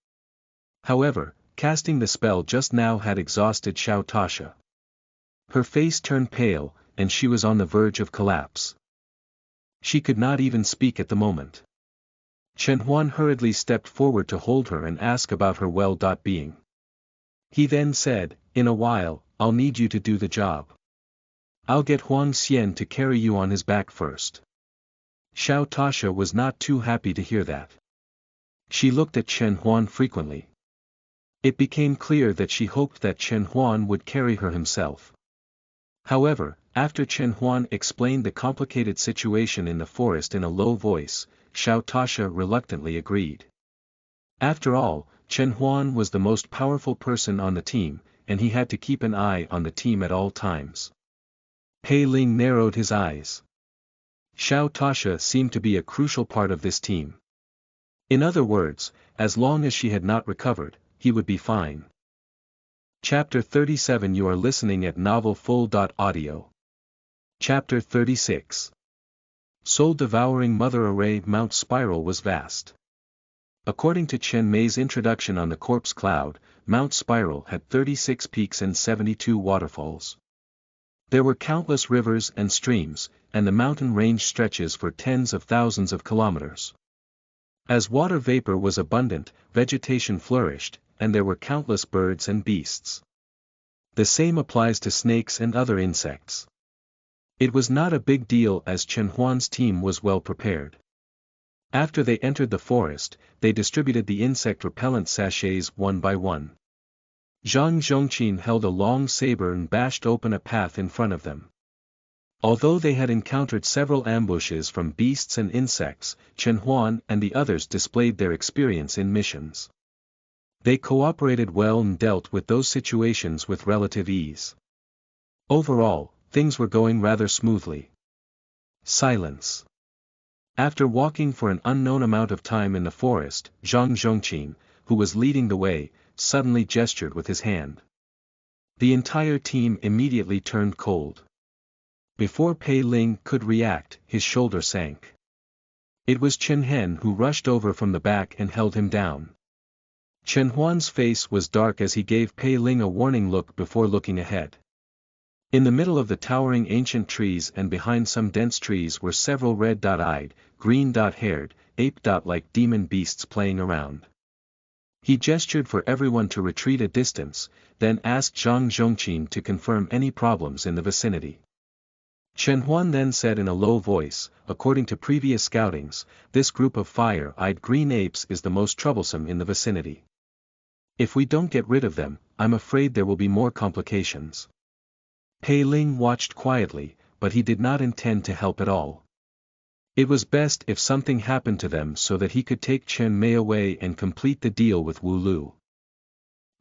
However, casting the spell just now had exhausted Xiao Tasha. Her face turned pale, and she was on the verge of collapse. She could not even speak at the moment. Chen Huan hurriedly stepped forward to hold her and ask about her well-being. He then said, "In a while, I'll need you to do the job. I'll get Huang Xian to carry you on his back first." Xiao Tasha was not too happy to hear that. She looked at Chen Huan frequently. It became clear that she hoped that Chen Huan would carry her himself. However, after Chen Huan explained the complicated situation in the forest in a low voice, Xiao Tasha reluctantly agreed. After all, Chen Huan was the most powerful person on the team, and he had to keep an eye on the team at all times. Pei Ling narrowed his eyes. Xiao Tasha seemed to be a crucial part of this team. In other words, as long as she had not recovered, he would be fine. Chapter 37. You are listening at novelfull.audio. Chapter 36. Soul-devouring mother array. Mount Spiral was vast. According to Chen Mei's introduction on the Corpse Cloud, Mount Spiral had 36 peaks and 72 waterfalls. There were countless rivers and streams, and the mountain range stretches for tens of thousands of kilometers. As water vapor was abundant, vegetation flourished, and there were countless birds and beasts. The same applies to snakes and other insects. It was not a big deal as Chen Huan's team was well prepared. After they entered the forest, they distributed the insect repellent sachets one by one. Zhang Zhongqin held a long saber and bashed open a path in front of them. Although they had encountered several ambushes from beasts and insects, Chen Huan and the others displayed their experience in missions. They cooperated well and dealt with those situations with relative ease. Overall, things were going rather smoothly. Silence. After walking for an unknown amount of time in the forest, Zhang Zhongqin, who was leading the way, suddenly gestured with his hand. The entire team immediately turned cold. Before Pei Ling could react, his shoulder sank. It was Chen Hen who rushed over from the back and held him down. Chen Huan's face was dark as he gave Pei Ling a warning look before looking ahead. In the middle of the towering ancient trees and behind some dense trees were several red-eyed, green-haired, ape-like demon beasts playing around. He gestured for everyone to retreat a distance, then asked Zhang Zhongqin to confirm any problems in the vicinity. Chen Huan then said in a low voice, "According to previous scoutings, this group of fire-eyed green apes is the most troublesome in the vicinity. If we don't get rid of them, I'm afraid there will be more complications." Pei Ling watched quietly, but he did not intend to help at all. It was best if something happened to them so that he could take Chen Mei away and complete the deal with Wu Lu.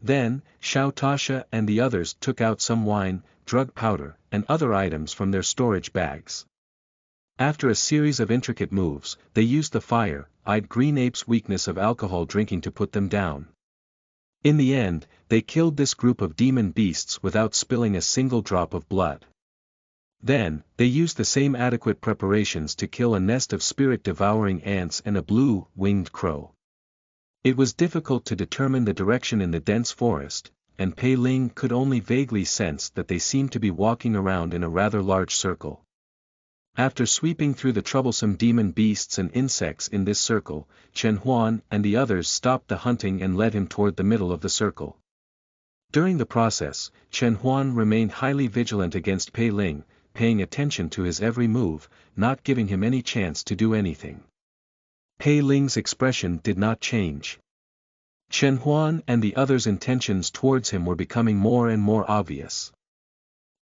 Then, Xiao Tasha and the others took out some wine, drug powder, and other items from their storage bags. After a series of intricate moves, they used the fire-eyed green ape's weakness of alcohol drinking to put them down. In the end, they killed this group of demon beasts without spilling a single drop of blood. Then, they used the same adequate preparations to kill a nest of spirit-devouring ants and a blue-winged crow. It was difficult to determine the direction in the dense forest, and Pei Ling could only vaguely sense that they seemed to be walking around in a rather large circle. After sweeping through the troublesome demon beasts and insects in this circle, Chen Huan and the others stopped the hunting and led him toward the middle of the circle. During the process, Chen Huan remained highly vigilant against Pei Ling, paying attention to his every move, not giving him any chance to do anything. Pei Ling's expression did not change. Chen Huan and the others' intentions towards him were becoming more and more obvious.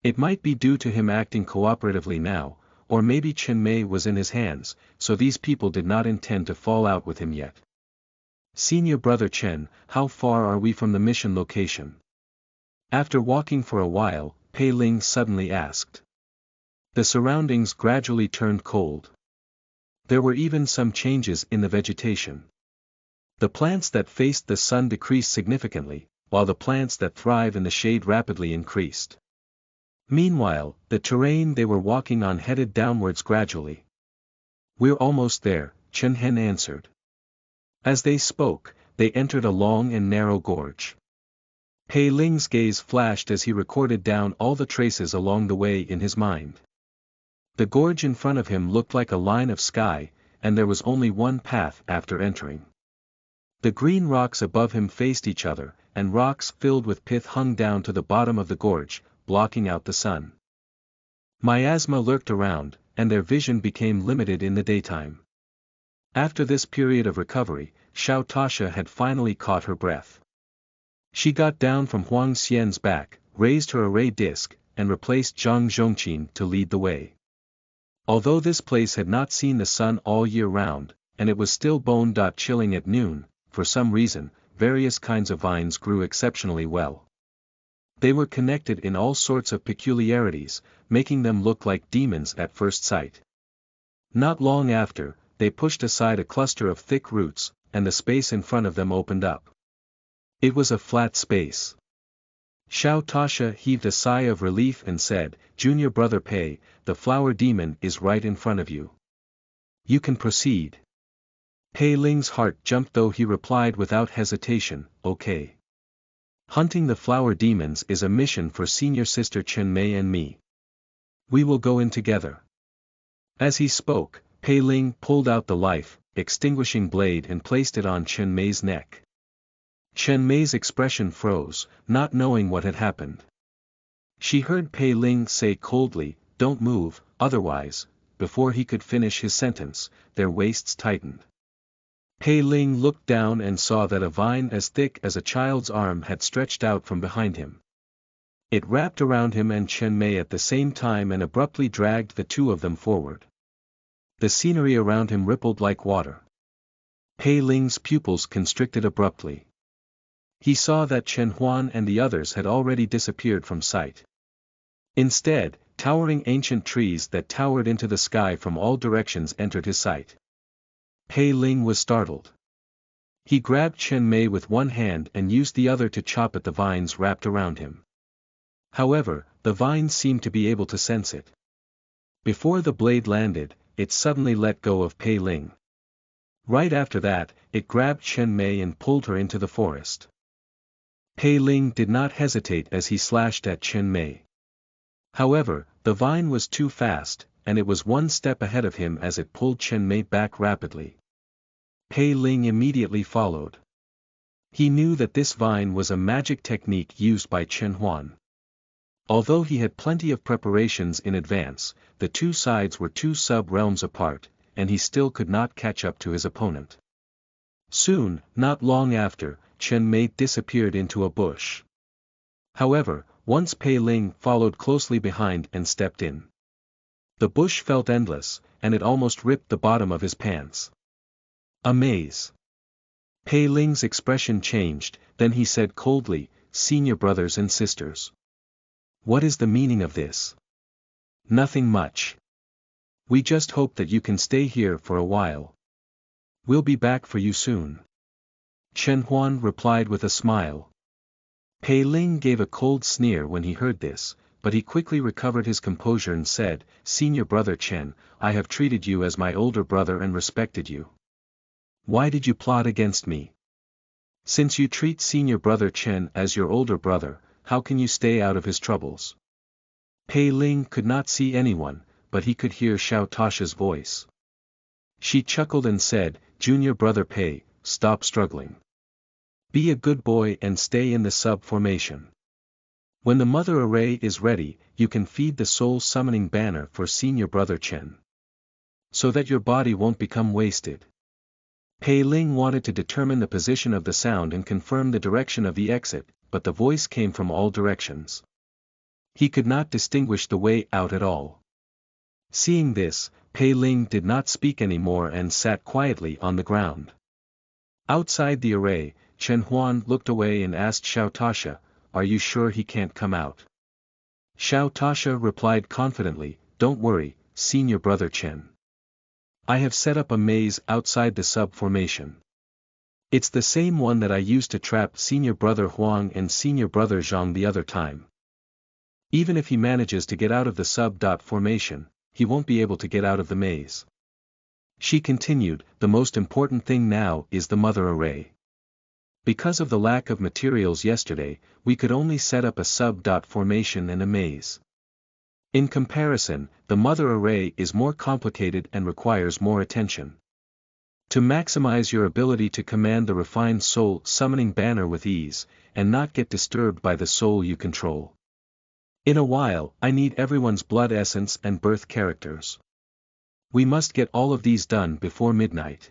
It might be due to him acting cooperatively now, or maybe Chen Mei was in his hands, so these people did not intend to fall out with him yet. "Senior brother Chen, how far are we from the mission location?" After walking for a while, Pei Ling suddenly asked. The surroundings gradually turned cold. There were even some changes in the vegetation. The plants that faced the sun decreased significantly, while the plants that thrive in the shade rapidly increased. Meanwhile, the terrain they were walking on headed downwards gradually. "We're almost there," Chen Hen answered. As they spoke, they entered a long and narrow gorge. Pei Ling's gaze flashed as he recorded down all the traces along the way in his mind. The gorge in front of him looked like a line of sky, and there was only one path after entering. The green rocks above him faced each other, and rocks filled with pith hung down to the bottom of the gorge, blocking out the sun. Miasma lurked around, and their vision became limited in the daytime. After this period of recovery, Xiao Tasha had finally caught her breath. She got down from Huang Xian's back, raised her array disc, and replaced Zhang Zhongqin to lead the way. Although this place had not seen the sun all year round, and it was still bone-chilling at noon, for some reason, various kinds of vines grew exceptionally well. They were connected in all sorts of peculiarities, making them look like demons at first sight. Not long after, they pushed aside a cluster of thick roots, and the space in front of them opened up. It was a flat space. Xiao Tasha heaved a sigh of relief and said, "Junior brother Pei, the flower demon is right in front of you. You can proceed." Pei Ling's heart jumped, though he replied without hesitation, "Okay. Hunting the flower demons is a mission for senior sister Chen Mei and me. We will go in together." As he spoke, Pei Ling pulled out the life-extinguishing blade and placed it on Chen Mei's neck. Chen Mei's expression froze, not knowing what had happened. She heard Pei Ling say coldly, "Don't move, otherwise," before he could finish his sentence, their waists tightened. Pei Ling looked down and saw that a vine as thick as a child's arm had stretched out from behind him. It wrapped around him and Chen Mei at the same time and abruptly dragged the two of them forward. The scenery around him rippled like water. Pei Ling's pupils constricted abruptly. He saw that Chen Huan and the others had already disappeared from sight. Instead, towering ancient trees that towered into the sky from all directions entered his sight. Pei Ling was startled. He grabbed Chen Mei with one hand and used the other to chop at the vines wrapped around him. However, the vines seemed to be able to sense it. Before the blade landed, it suddenly let go of Pei Ling. Right after that, it grabbed Chen Mei and pulled her into the forest. Pei Ling did not hesitate as he slashed at Chen Mei. However, the vine was too fast, and it was one step ahead of him as it pulled Chen Mei back rapidly. Pei Ling immediately followed. He knew that this vine was a magic technique used by Chen Huan. Although he had plenty of preparations in advance, the two sides were two sub-realms apart, and he still could not catch up to his opponent. Soon, not long after, Chen Mei disappeared into a bush. However, once Pei Ling followed closely behind and stepped in. The bush felt endless, and it almost ripped the bottom of his pants. A maze. Pei Ling's expression changed, then he said coldly, "Senior brothers and sisters. What is the meaning of this?" "Nothing much. We just hope that you can stay here for a while. We'll be back for you soon." Chen Huan replied with a smile. Pei Ling gave a cold sneer when he heard this, but he quickly recovered his composure and said, "Senior brother Chen, I have treated you as my older brother and respected you. Why did you plot against me? Since you treat senior brother Chen as your older brother, how can you stay out of his troubles?" Pei Ling could not see anyone, but he could hear Xiao Tasha's voice. She chuckled and said, "Junior brother Pei, stop struggling. Be a good boy and stay in the sub-formation. When the mother array is ready, you can feed the soul summoning banner for senior brother Chen. So that your body won't become wasted." Pei Ling wanted to determine the position of the sound and confirm the direction of the exit, but the voice came from all directions. He could not distinguish the way out at all. Seeing this, Pei Ling did not speak anymore and sat quietly on the ground. Outside the array, Chen Huan looked away and asked Xiao Tasha, "Are you sure he can't come out?" Xiao Tasha replied confidently, "Don't worry, senior brother Chen. I have set up a maze outside the sub-formation. It's the same one that I used to trap senior brother Huang and senior brother Zhang the other time. Even if he manages to get out of the sub-formation, he won't be able to get out of the maze." She continued, "The most important thing now is the mother array. Because of the lack of materials yesterday, we could only set up a sub-formation and a maze. In comparison, the mother array is more complicated and requires more attention. To maximize your ability to command the refined soul summoning banner with ease, and not get disturbed by the soul you control. In a while, I need everyone's blood essence and birth characters. We must get all of these done before midnight.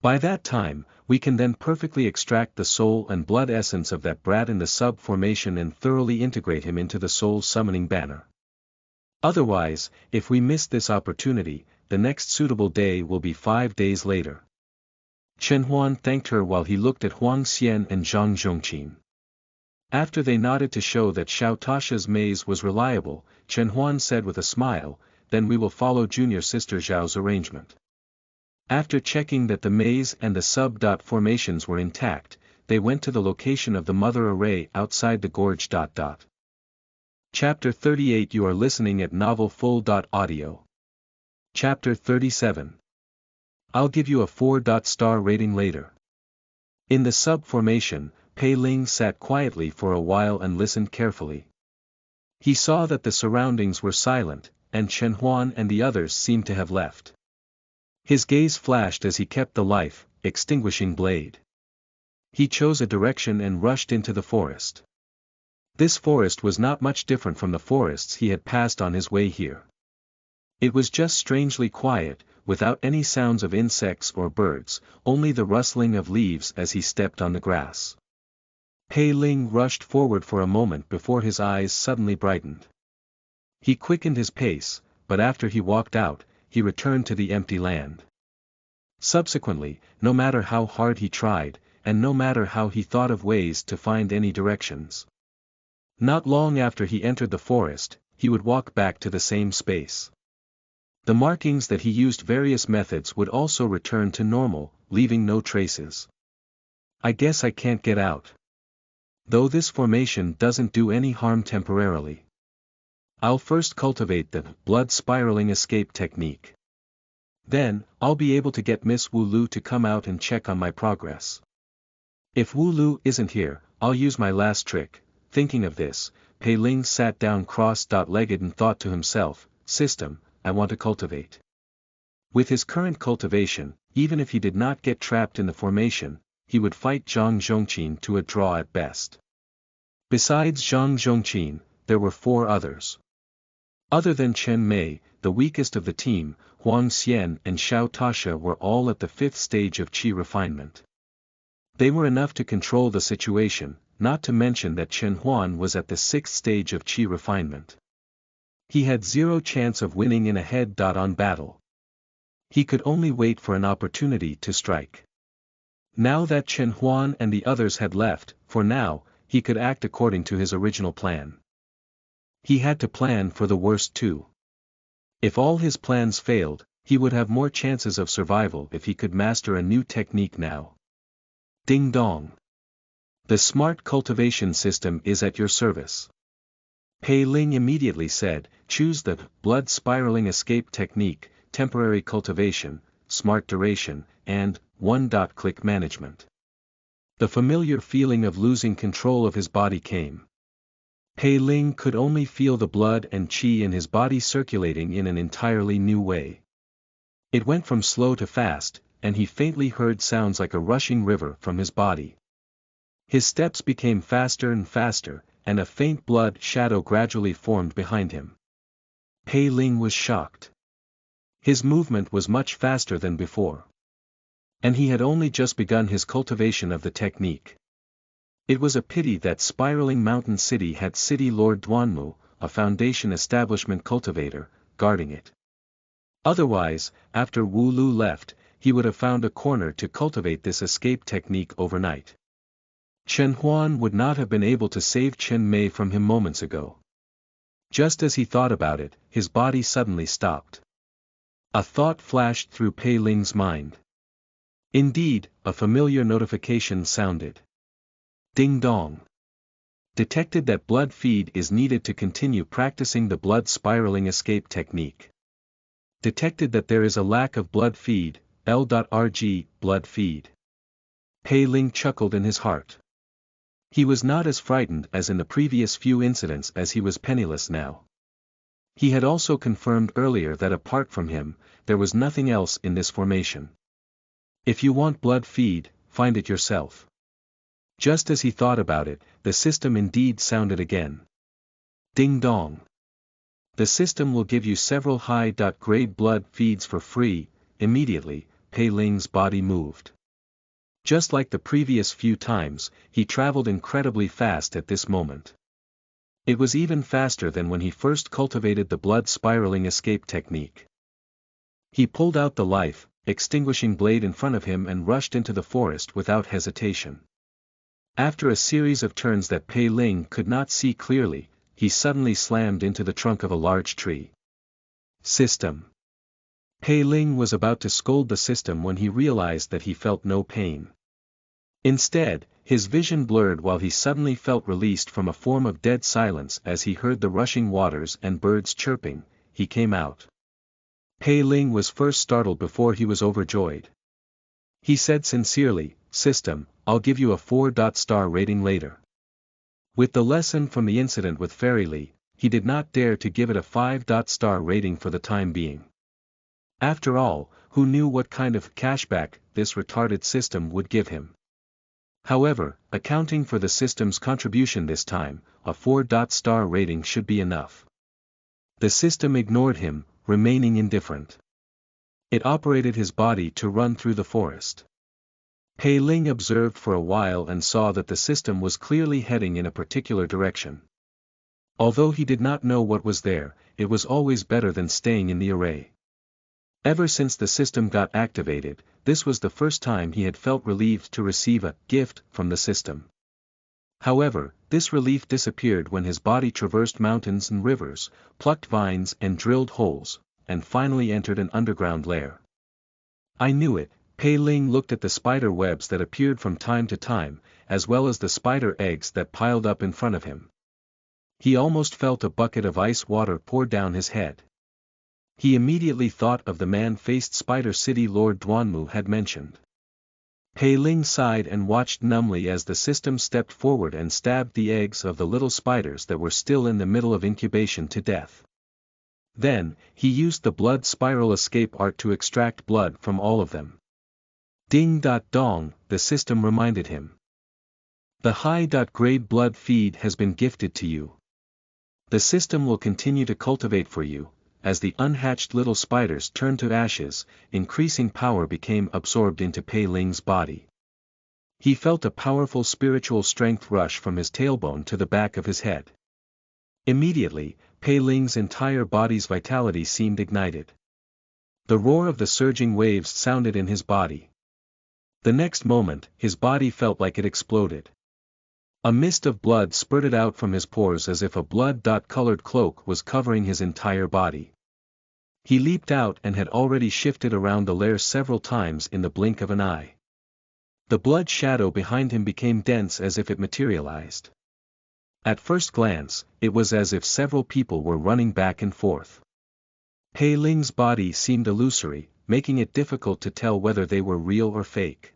By that time, we can then perfectly extract the soul and blood essence of that brat in the sub-formation and thoroughly integrate him into the soul summoning banner. Otherwise, if we miss this opportunity, the next suitable day will be 5 days later. Chen Huan thanked her while he looked at Huang Xian and Zhang Zhongqin. After they nodded to show that Xiao Tasha's maze was reliable, Chen Huan said with a smile, "Then we will follow junior sister Zhao's arrangement." After checking that the maze and the sub-formations were intact, they went to the location of the mother array outside the gorge. Chapter 38. You are listening at novelfull.audio. Chapter 37. I'll give you a 4-star rating later. In the sub-formation, Pei Ling sat quietly for a while and listened carefully. He saw that the surroundings were silent, and Chen Huan and the others seemed to have left. His gaze flashed as he kept the life-extinguishing blade. He chose a direction and rushed into the forest. This forest was not much different from the forests he had passed on his way here. It was just strangely quiet, without any sounds of insects or birds, only the rustling of leaves as he stepped on the grass. Pei Ling rushed forward for a moment before his eyes suddenly brightened. He quickened his pace, but after he walked out, he returned to the empty land. Subsequently, no matter how hard he tried, and no matter how he thought of ways to find any directions, not long after he entered the forest, he would walk back to the same space. The markings that he used various methods would also return to normal, leaving no traces. I guess I can't get out. Though this formation doesn't do any harm temporarily. I'll first cultivate the blood spiraling escape technique. Then, I'll be able to get Miss Wu Lu to come out and check on my progress. If Wu Lu isn't here, I'll use my last trick. Thinking of this, Pei Ling sat down cross-legged and thought to himself, "System, I want to cultivate." With his current cultivation, even if he did not get trapped in the formation, he would fight Zhang Zhongqin to a draw at best. Besides Zhang Zhongqin, there were 4 others. Other than Chen Mei, the weakest of the team, Huang Xian and Xiao Tasha were all at the 5th stage of qi refinement. They were enough to control the situation, not to mention that Chen Huan was at the 6th stage of qi refinement. He had 0 chance of winning in a head-on battle. He could only wait for an opportunity to strike. Now that Chen Huan and the others had left, for now, he could act according to his original plan. He had to plan for the worst too. If all his plans failed, he would have more chances of survival if he could master a new technique now. Ding dong. The smart cultivation system is at your service. Pei Ling immediately said, "Choose the blood spiraling escape technique, temporary cultivation, smart duration, and 1-click management." The familiar feeling of losing control of his body came. Pei Ling could only feel the blood and qi in his body circulating in an entirely new way. It went from slow to fast, and he faintly heard sounds like a rushing river from his body. His steps became faster and faster, and a faint blood shadow gradually formed behind him. Pei Ling was shocked. His movement was much faster than before. And he had only just begun his cultivation of the technique. It was a pity that Spiraling Mountain City had City Lord Duanmu, a Foundation establishment cultivator, guarding it. Otherwise, after Wu Lu left, he would have found a corner to cultivate this escape technique overnight. Chen Huan would not have been able to save Chen Mei from him moments ago. Just as he thought about it, his body suddenly stopped. A thought flashed through Pei Ling's mind. Indeed, a familiar notification sounded. Ding dong. Detected that blood feed is needed to continue practicing the blood spiraling escape technique. Detected that there is a lack of blood feed, L.RG, blood feed. Pei Ling chuckled in his heart. He was not as frightened as in the previous few incidents as he was penniless now. He had also confirmed earlier that apart from him, there was nothing else in this formation. If you want blood feed, find it yourself. Just as he thought about it, the system indeed sounded again. Ding dong. The system will give you several high-grade blood feeds for free. Immediately, Pei Ling's body moved. Just like the previous few times, he traveled incredibly fast at this moment. It was even faster than when he first cultivated the blood spiraling escape technique. He pulled out the life, extinguishing blade in front of him and rushed into the forest without hesitation. After a series of turns that Pei Ling could not see clearly, he suddenly slammed into the trunk of a large tree. System. Pei Ling was about to scold the system when he realized that he felt no pain. Instead, his vision blurred while he suddenly felt released from a form of dead silence as he heard the rushing waters and birds chirping. He came out. Pei Ling was first startled before he was overjoyed. He said sincerely, "System, I'll give you a 4-star rating later." With the lesson from the incident with Fairy Lee, he did not dare to give it a 5-star rating for the time being. After all, who knew what kind of cashback this retarded system would give him? However, accounting for the system's contribution this time, a 4-star rating should be enough. The system ignored him, remaining indifferent. It operated his body to run through the forest. Pei Ling observed for a while and saw that the system was clearly heading in a particular direction. Although he did not know what was there, it was always better than staying in the array. Ever since the system got activated, this was the first time he had felt relieved to receive a gift from the system. However, this relief disappeared when his body traversed mountains and rivers, plucked vines and drilled holes, and finally entered an underground lair. I knew it. Pei Ling looked at the spider webs that appeared from time to time, as well as the spider eggs that piled up in front of him. He almost felt a bucket of ice water pour down his head. He immediately thought of the man-faced Spider City Lord Duanmu had mentioned. Pei Ling sighed and watched numbly as the system stepped forward and stabbed the eggs of the little spiders that were still in the middle of incubation to death. Then, he used the blood spiral escape art to extract blood from all of them. Ding-dong, the system reminded him. The high-grade blood feed has been gifted to you. The system will continue to cultivate for you. As the unhatched little spiders turned to ashes, increasing power became absorbed into Pei Ling's body. He felt a powerful spiritual strength rush from his tailbone to the back of his head. Immediately, Pei Ling's entire body's vitality seemed ignited. The roar of the surging waves sounded in his body. The next moment, his body felt like it exploded. A mist of blood spurted out from his pores as if a blood-colored cloak was covering his entire body. He leaped out and had already shifted around the lair several times in the blink of an eye. The blood shadow behind him became dense as if it materialized. At first glance, it was as if several people were running back and forth. Pei Ling's body seemed illusory, making it difficult to tell whether they were real or fake.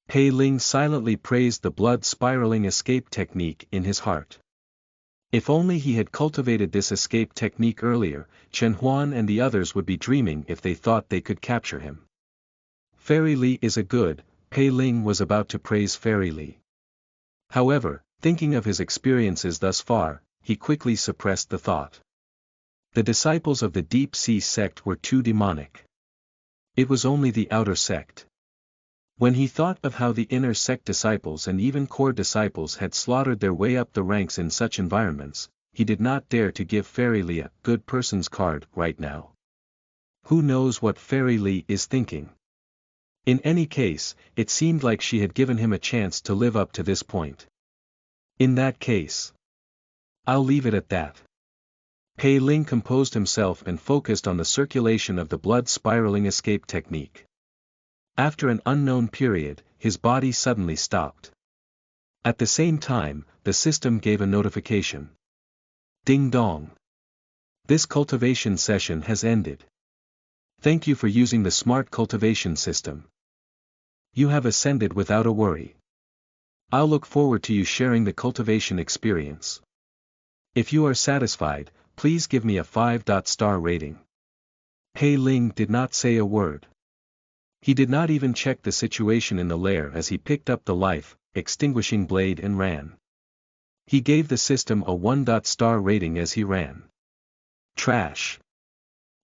Pei Ling silently praised the blood spiraling escape technique in his heart. If only he had cultivated this escape technique earlier, Chen Huan and the others would be dreaming if they thought they could capture him. Fairy Lee is a good, Pei Ling was about to praise Fairy Lee. However, thinking of his experiences thus far, he quickly suppressed the thought. The disciples of the Deep Sea sect were too demonic. It was only the outer sect. When he thought of how the inner sect disciples and even core disciples had slaughtered their way up the ranks in such environments, he did not dare to give Fairy Lee a good person's card right now. Who knows what Fairy Lee is thinking? In any case, it seemed like she had given him a chance to live up to this point. In that case, I'll leave it at that. Pei Ling composed himself and focused on the circulation of the blood spiraling escape technique. After an unknown period, his body suddenly stopped. At the same time, the system gave a notification. Ding dong. This cultivation session has ended. Thank you for using the smart cultivation system. You have ascended without a worry. I'll look forward to you sharing the cultivation experience. If you are satisfied, Please give me a 5-star rating. Pei Ling did not say a word. He did not even check the situation in the lair as he picked up the life-extinguishing blade and ran. He gave the system a 1-star rating as he ran. Trash.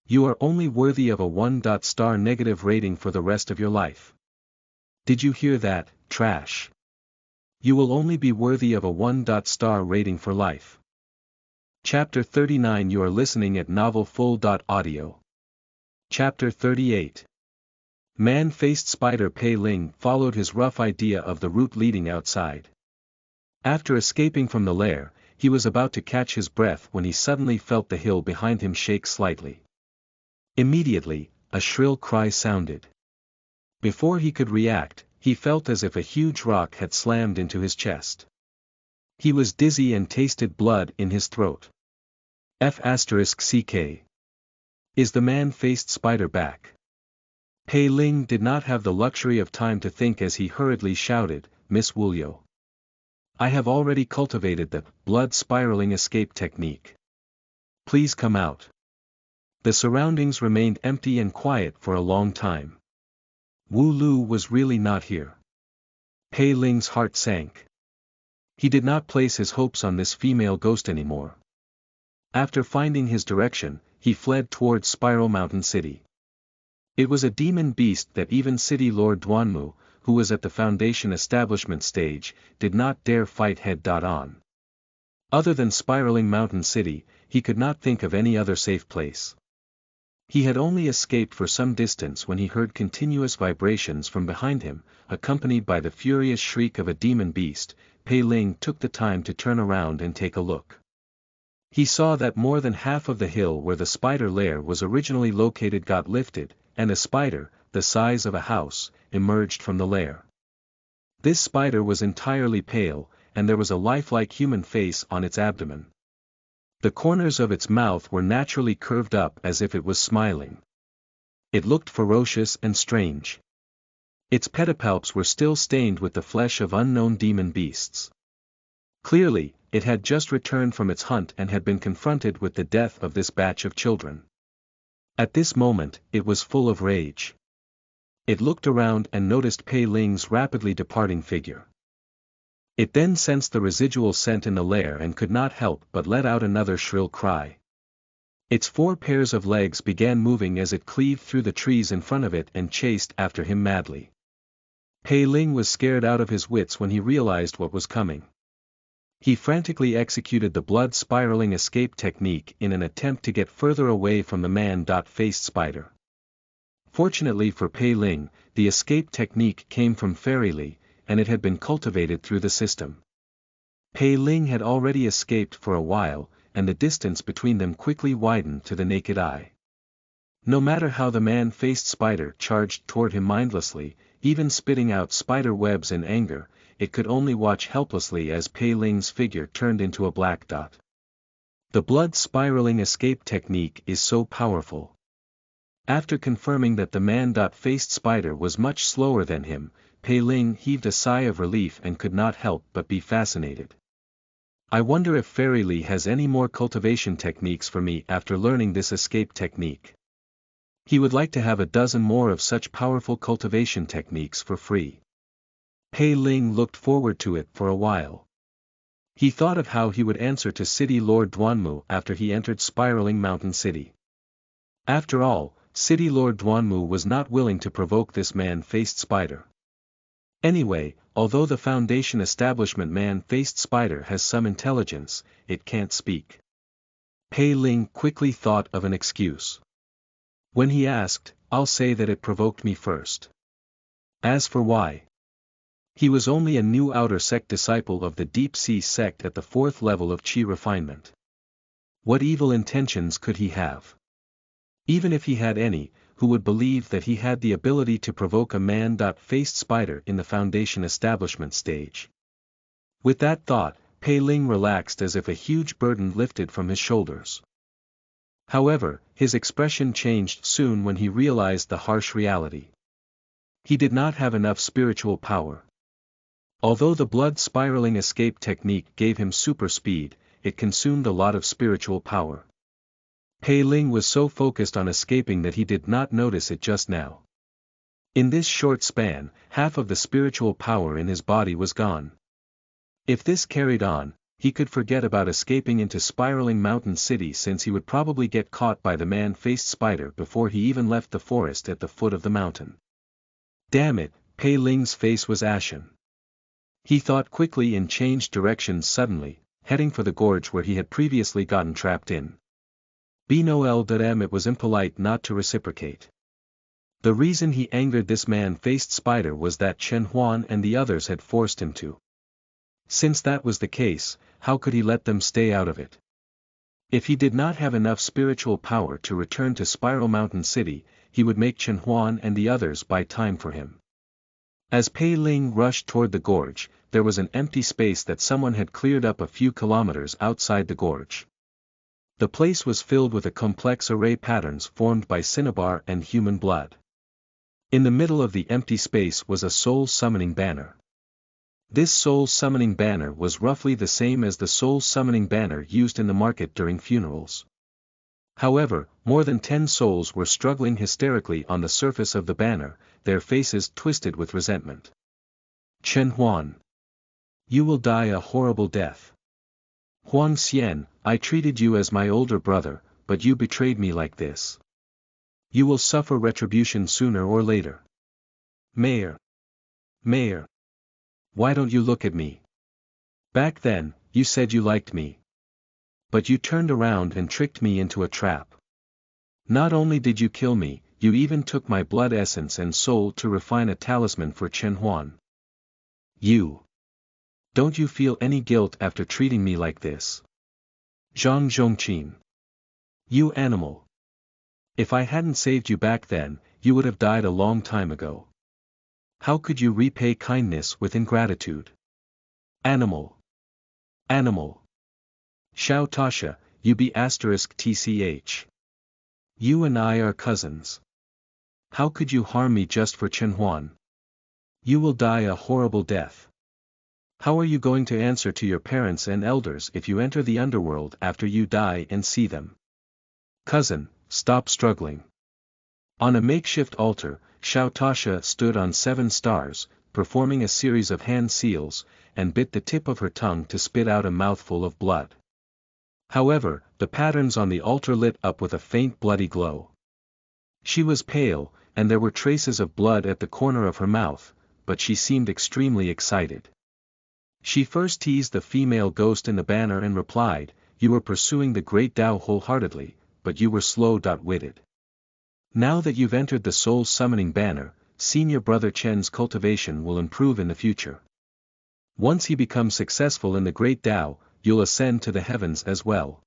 You are only worthy of a 1-star negative rating for the rest of your life. Did you hear that, trash? You will only be worthy of a 1-star rating for life. Chapter 39. You are listening at novelfull.audio. Chapter 38. Man-faced spider Pei Ling followed his rough idea of the route leading outside. After escaping from the lair, he was about to catch his breath when he suddenly felt the hill behind him shake slightly. Immediately, a shrill cry sounded. Before he could react, he felt as if a huge rock had slammed into his chest. He was dizzy and tasted blood in his throat. F***CK. Is the man-faced spider back? Pei Ling did not have the luxury of time to think as he hurriedly shouted, Miss Wulyo. I have already cultivated the blood spiraling escape technique. Please come out. The surroundings remained empty and quiet for a long time. Wu Lu was really not here. Pei Ling's heart sank. He did not place his hopes on this female ghost anymore. After finding his direction, he fled towards Spiral Mountain City. It was a demon beast that even City Lord Duanmu, who was at the Foundation establishment stage, did not dare fight head-on. Other than Spiraling Mountain City, he could not think of any other safe place. He had only escaped for some distance when he heard continuous vibrations from behind him, accompanied by the furious shriek of a demon beast. Pei Ling took the time to turn around and take a look. He saw that more than half of the hill where the spider lair was originally located got lifted, and a spider, the size of a house, emerged from the lair. This spider was entirely pale, and there was a lifelike human face on its abdomen. The corners of its mouth were naturally curved up as if it was smiling. It looked ferocious and strange. Its pedipalps were still stained with the flesh of unknown demon beasts. Clearly, it had just returned from its hunt and had been confronted with the death of this batch of children. At this moment, it was full of rage. It looked around and noticed Pei Ling's rapidly departing figure. It then sensed the residual scent in the lair and could not help but let out another shrill cry. Its 4 pairs of legs began moving as it cleaved through the trees in front of it and chased after him madly. Pei Ling was scared out of his wits when he realized what was coming. He frantically executed the blood spiraling escape technique in an attempt to get further away from the man-faced spider. Fortunately for Pei Ling, the escape technique came from Fairy Li, and it had been cultivated through the system. Pei Ling had already escaped for a while, and the distance between them quickly widened to the naked eye. No matter how the man-faced spider charged toward him mindlessly, even spitting out spider webs in anger, it could only watch helplessly as Pei Ling's figure turned into a black dot. The blood spiraling escape technique is so powerful. After confirming that the man-faced spider was much slower than him, Pei Ling heaved a sigh of relief and could not help but be fascinated. I wonder if Fairy Li has any more cultivation techniques for me after learning this escape technique. He would like to have a dozen more of such powerful cultivation techniques for free. Pei Ling looked forward to it for a while. He thought of how he would answer to City Lord Duanmu after he entered Spiraling Mountain City. After all, City Lord Duanmu was not willing to provoke this man-faced spider. Anyway, although the Foundation establishment man-faced spider has some intelligence, it can't speak. Pei Ling quickly thought of an excuse. When he asked, I'll say that it provoked me first. As for why? He was only a new outer sect disciple of the Deep Sea sect at the 4th level of Qi refinement. What evil intentions could he have? Even if he had any, who would believe that he had the ability to provoke a man-faced spider in the Foundation establishment stage? With that thought, Pei Ling relaxed as if a huge burden lifted from his shoulders. However, his expression changed soon when he realized the harsh reality. He did not have enough spiritual power. Although the blood spiraling escape technique gave him super speed, it consumed a lot of spiritual power. Pei Ling was so focused on escaping that he did not notice it just now. In this short span, half of the spiritual power in his body was gone. If this carried on, he could forget about escaping into spiraling mountain city, since he would probably get caught by the man-faced spider before he even left the forest at the foot of the mountain. Damn it, Pei Ling's face was ashen. He thought quickly and changed directions suddenly, heading for the gorge where he had previously gotten trapped in. B'Noel.M. It was impolite not to reciprocate. The reason he angered this man-faced spider was that Chen Huan and the others had forced him to. Since that was the case, how could he let them stay out of it? If he did not have enough spiritual power to return to Spiral Mountain City, he would make Chen Huan and the others buy time for him. As Pei Ling rushed toward the gorge, there was an empty space that someone had cleared up a few kilometers outside the gorge. The place was filled with a complex array patterns formed by cinnabar and human blood. In the middle of the empty space was a soul-summoning banner. This soul-summoning banner was roughly the same as the soul-summoning banner used in the market during funerals. However, more than 10 souls were struggling hysterically on the surface of the banner, their faces twisted with resentment. Chen Huan. You will die a horrible death. Huang Xian, I treated you as my older brother, but you betrayed me like this. You will suffer retribution sooner or later. Mayor. Mayor. Why don't you look at me? Back then, you said you liked me. But you turned around and tricked me into a trap. Not only did you kill me, you even took my blood essence and soul to refine a talisman for Chen Huan. You. Don't you feel any guilt after treating me like this? Zhang Zhongqin. You animal. If I hadn't saved you back then, you would have died a long time ago. How could you repay kindness with ingratitude? Animal. Animal. Xiao Tasha, you be *tch. You and I are cousins. How could you harm me just for Chen Huan? You will die a horrible death. How are you going to answer to your parents and elders if you enter the underworld after you die and see them? Cousin, stop struggling. On a makeshift altar, Xiao Tasha stood on 7 stars, performing a series of hand seals, and bit the tip of her tongue to spit out a mouthful of blood. However, the patterns on the altar lit up with a faint bloody glow. She was pale, and there were traces of blood at the corner of her mouth, but she seemed extremely excited. She first teased the female ghost in the banner and replied, "You were pursuing the great Tao wholeheartedly, but you were slow-witted. Now that you've entered the soul-summoning banner, senior brother Chen's cultivation will improve in the future. Once he becomes successful in the great Tao, you'll ascend to the heavens as well.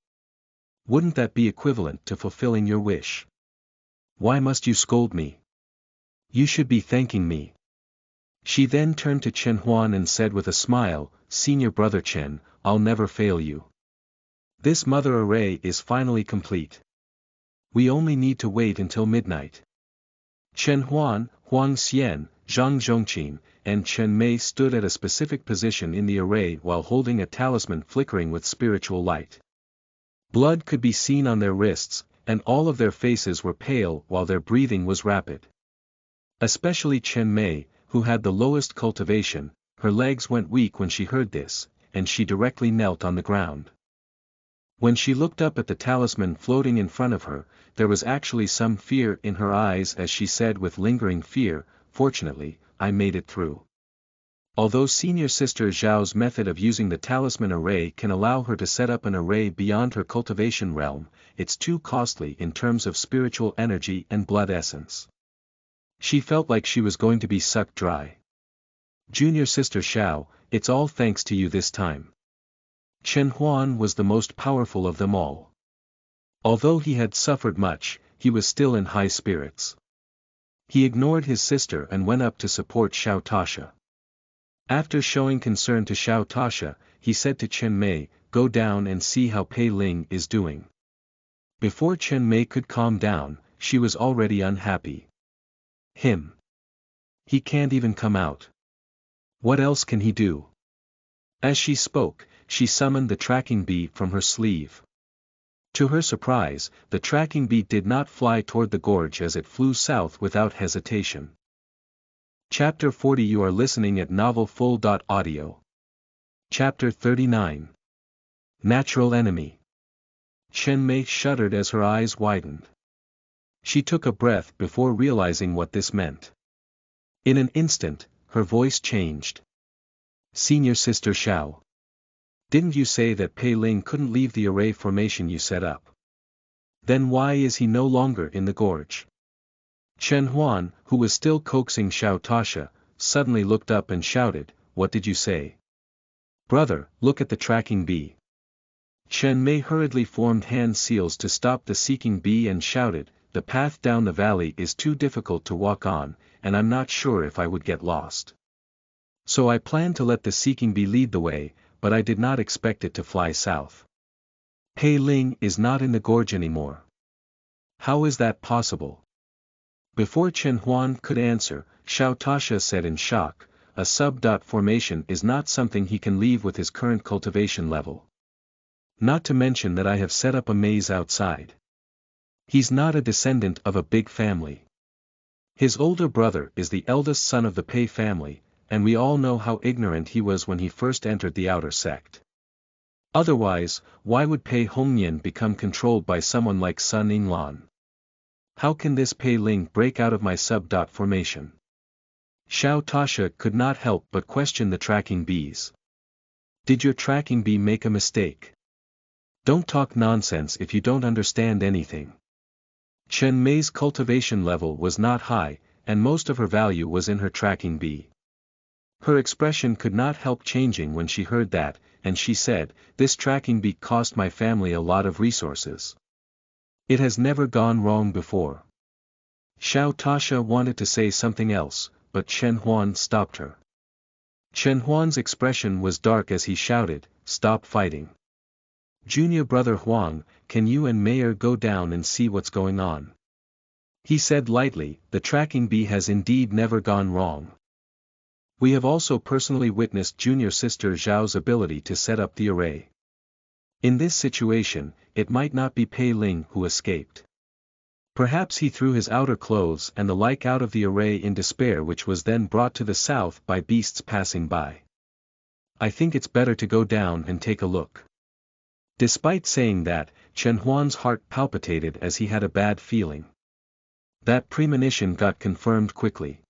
Wouldn't that be equivalent to fulfilling your wish? Why must you scold me? You should be thanking me." She then turned to Chen Huan and said with a smile, "Senior brother Chen, I'll never fail you. This mother array is finally complete. We only need to wait until midnight." Chen Huan, Huang Xian, Zhang Zhongqin, and Chen Mei stood at a specific position in the array while holding a talisman flickering with spiritual light. Blood could be seen on their wrists, and all of their faces were pale while their breathing was rapid. Especially Chen Mei, who had the lowest cultivation, her legs went weak when she heard this, and she directly knelt on the ground. When she looked up at the talisman floating in front of her, there was actually some fear in her eyes as she said with lingering fear, "Fortunately, I made it through." Although senior sister Zhao's method of using the talisman array can allow her to set up an array beyond her cultivation realm, it's too costly in terms of spiritual energy and blood essence. She felt like she was going to be sucked dry. "Junior sister Xiao, it's all thanks to you this time." Chen Huan was the most powerful of them all. Although he had suffered much, he was still in high spirits. He ignored his sister and went up to support Xiao Tasha. After showing concern to Xiao Tasha, he said to Chen Mei, "Go down and see how Pei Ling is doing." Before Chen Mei could calm down, she was already unhappy. Him. He can't even come out. What else can he do? As she spoke, she summoned the tracking bee from her sleeve. To her surprise, the tracking bee did not fly toward the gorge as it flew south without hesitation. Chapter 40. You are listening at novelfull.audio. Chapter 39. Natural Enemy. Chen Mei shuddered as her eyes widened. She took a breath before realizing what this meant. In an instant, her voice changed. Senior Sister Xiao. Didn't you say that Pei Ling couldn't leave the array formation you set up? Then why is he no longer in the gorge? Chen Huan, who was still coaxing Xiao Tasha, suddenly looked up and shouted, "What did you say?" "Brother, look at the tracking bee." Chen Mei hurriedly formed hand seals to stop the seeking bee and shouted, "The path down the valley is too difficult to walk on, and I'm not sure if I would get lost. So I planned to let the seeking bee lead the way, but I did not expect it to fly south. Pei Ling is not in the gorge anymore. How is that possible?" Before Chen Huan could answer, Xiao Tasha said in shock, "A sub-dot formation is not something he can leave with his current cultivation level. Not to mention that I have set up a maze outside. He's not a descendant of a big family. His older brother is the eldest son of the Pei family, and we all know how ignorant he was when he first entered the outer sect. Otherwise, why would Pei Hongnian become controlled by someone like Sun Yinglan? How can this Pei Ling break out of my sub-dot formation?" Xiao Tasha could not help but question the tracking bees. "Did your tracking bee make a mistake? Don't talk nonsense if you don't understand anything." Chen Mei's cultivation level was not high, and most of her value was in her tracking bee. Her expression could not help changing when she heard that, and she said, "This tracking bee cost my family a lot of resources. It has never gone wrong before." Xiao Tasha wanted to say something else, but Chen Huan stopped her. Chen Huan's expression was dark as he shouted, "Stop fighting. Junior brother Huang, can you and Mayor go down and see what's going on?" He said lightly, "The tracking bee has indeed never gone wrong. We have also personally witnessed junior sister Zhao's ability to set up the array. In this situation, it might not be Pei Ling who escaped. Perhaps he threw his outer clothes and the like out of the array in despair, which was then brought to the south by beasts passing by. I think it's better to go down and take a look." Despite saying that, Chen Huan's heart palpitated as he had a bad feeling. That premonition got confirmed quickly.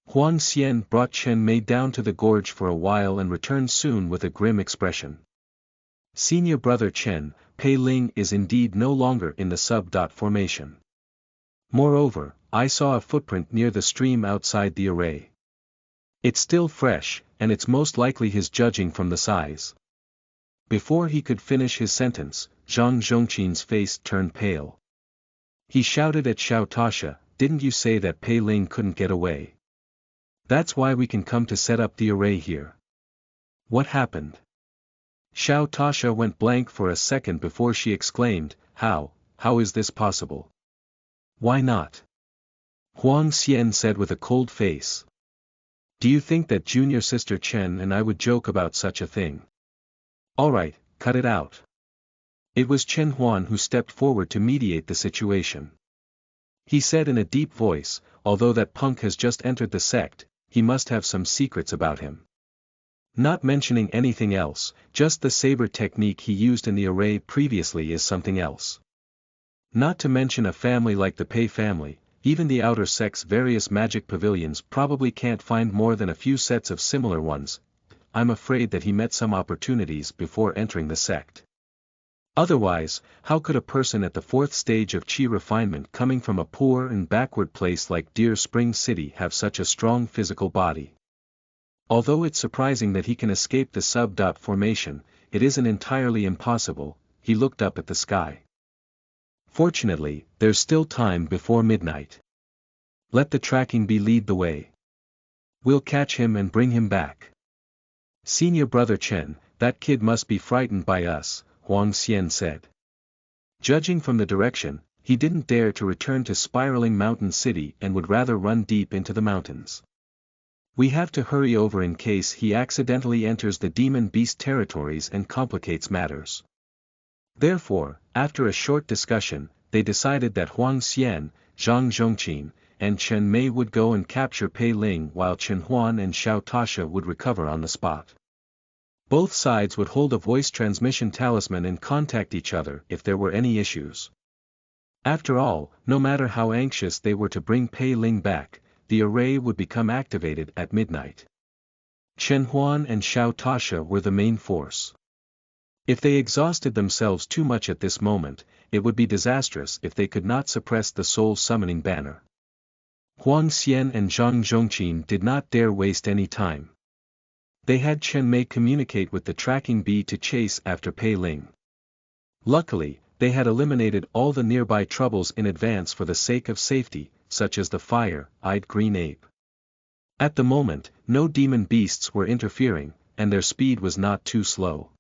Huang Xian brought Chen Mei down to the gorge for a while and returned soon with a grim expression. "Senior brother Chen, Pei Ling is indeed no longer in the sub-dot formation. Moreover, I saw a footprint near the stream outside the array. It's still fresh, and it's most likely his, judging from the size." Before he could finish his sentence, Zhang Zhongqin's face turned pale. He shouted at Xiao Tasha, "Didn't you say that Pei Ling couldn't get away? That's why we can come to set up the array here. What happened?" Xiao Tasha went blank for a second before she exclaimed, How is this possible? Why not?" Huang Xian said with a cold face. "Do you think that junior sister Chen and I would joke about such a thing? Alright, cut it out." It was Chen Huan who stepped forward to mediate the situation. He said in a deep voice, "Although that punk has just entered the sect, he must have some secrets about him. Not mentioning anything else, just the saber technique he used in the array previously is something else. Not to mention a family like the Pei family, even the outer sect's various magic pavilions probably can't find more than a few sets of similar ones. I'm afraid that he met some opportunities before entering the sect. Otherwise, how could a person at the fourth stage of Qi refinement coming from a poor and backward place like Deer Spring City have such a strong physical body? Although it's surprising that he can escape the sub-dot formation, it isn't entirely impossible." He looked up at the sky. "Fortunately, there's still time before midnight. Let the tracking bee lead the way. We'll catch him and bring him back." "Senior brother Chen, that kid must be frightened by us," Huang Xian said. Judging from the direction, he didn't dare to return to Spiraling Mountain City and would rather run deep into the mountains. "We have to hurry over in case he accidentally enters the demon beast territories and complicates matters." Therefore, after a short discussion, they decided that Huang Xian, Zhang Zhongqin, and Chen Mei would go and capture Pei Ling while Chen Huan and Xiao Tasha would recover on the spot. Both sides would hold a voice transmission talisman and contact each other if there were any issues. After all, no matter how anxious they were to bring Pei Ling back, the array would become activated at midnight. Chen Huan and Xiao Tasha were the main force. If they exhausted themselves too much at this moment, it would be disastrous if they could not suppress the soul-summoning banner. Huang Xian and Zhang Zhongqin did not dare waste any time. They had Chen Mei communicate with the tracking bee to chase after Pei Ling. Luckily, they had eliminated all the nearby troubles in advance for the sake of safety, such as the fire-eyed green ape. At the moment, no demon beasts were interfering, and their speed was not too slow.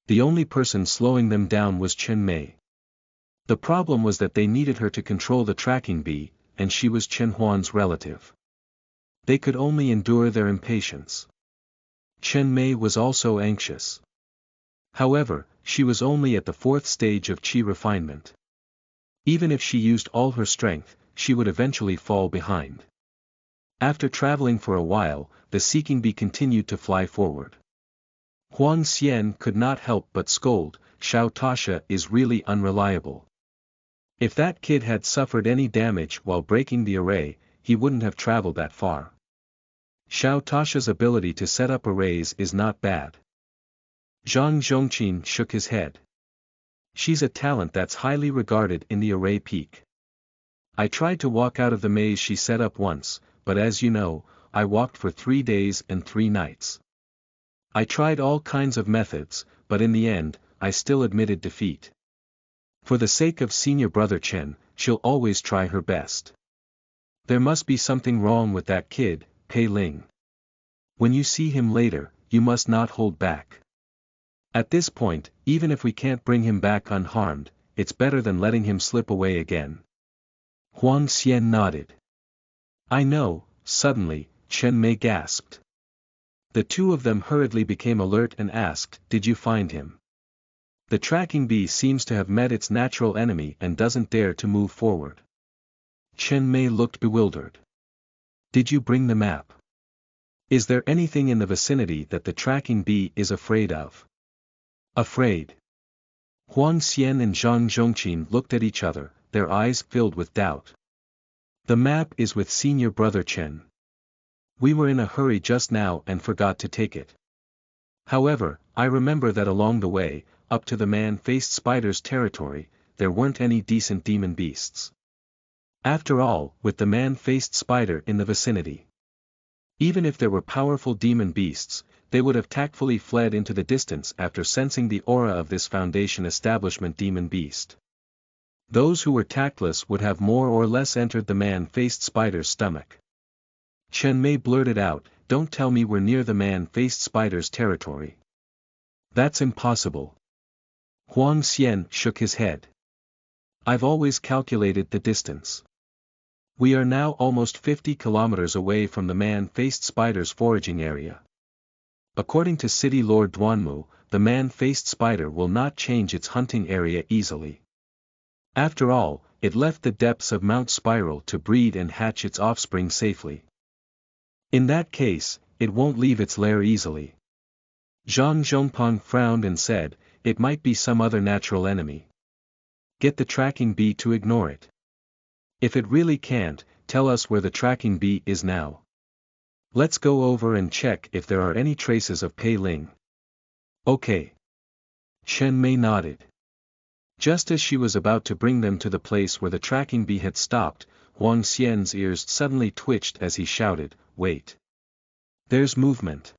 The only person slowing them down was Chen Mei. The problem was that they needed her to control the tracking bee, and she was Chen Huan's relative. They could only endure their impatience. Chen Mei was also anxious. However, she was only at the 4th stage of qi refinement. Even if she used all her strength, she would eventually fall behind. After traveling for a while, the seeking bee continued to fly forward. Huang Xian could not help but scold, Xiao Tasha is really unreliable. If that kid had suffered any damage while breaking the array, he wouldn't have traveled that far. Xiao Tasha's ability to set up arrays is not bad. Zhang Zhongqin shook his head. She's a talent that's highly regarded in the array peak. I tried to walk out of the maze she set up once, but as you know, I walked for 3 days and 3 nights. I tried all kinds of methods, but in the end, I still admitted defeat. For the sake of senior brother Chen, she'll always try her best. There must be something wrong with that kid, Pei Ling. When you see him later, you must not hold back. At this point, even if we can't bring him back unharmed, it's better than letting him slip away again. Huang Xian nodded. I know, suddenly, Chen Mei gasped. The two of them hurriedly became alert and asked, did you find him? The tracking bee seems to have met its natural enemy and doesn't dare to move forward. Chen Mei looked bewildered. Did you bring the map? Is there anything in the vicinity that the tracking bee is afraid of? Afraid? Huang Xian and Zhang Zhongqin looked at each other, their eyes filled with doubt. The map is with senior brother Chen. We were in a hurry just now and forgot to take it. However, I remember that along the way, up to the man-faced spider's territory, there weren't any decent demon beasts. After all, with the man-faced spider in the vicinity. Even if there were powerful demon beasts, they would have tactfully fled into the distance after sensing the aura of this Foundation establishment demon beast. Those who were tactless would have more or less entered the man-faced spider's stomach. Chen Mei blurted out, don't tell me we're near the man-faced spider's territory. That's impossible. Huang Xian shook his head. I've always calculated the distance. We are now almost 50 kilometers away from the man-faced spider's foraging area. According to City Lord Duanmu, the man-faced spider will not change its hunting area easily. After all, it left the depths of Mount Spiral to breed and hatch its offspring safely. In that case, it won't leave its lair easily. Zhang Zhongpeng frowned and said, it might be some other natural enemy. Get the tracking bee to ignore it. If it really can't, tell us where the tracking bee is now. Let's go over and check if there are any traces of Pei Ling. Okay. Chen Mei nodded. Just as she was about to bring them to the place where the tracking bee had stopped, Huang Xian's ears suddenly twitched as he shouted, wait. There's movement.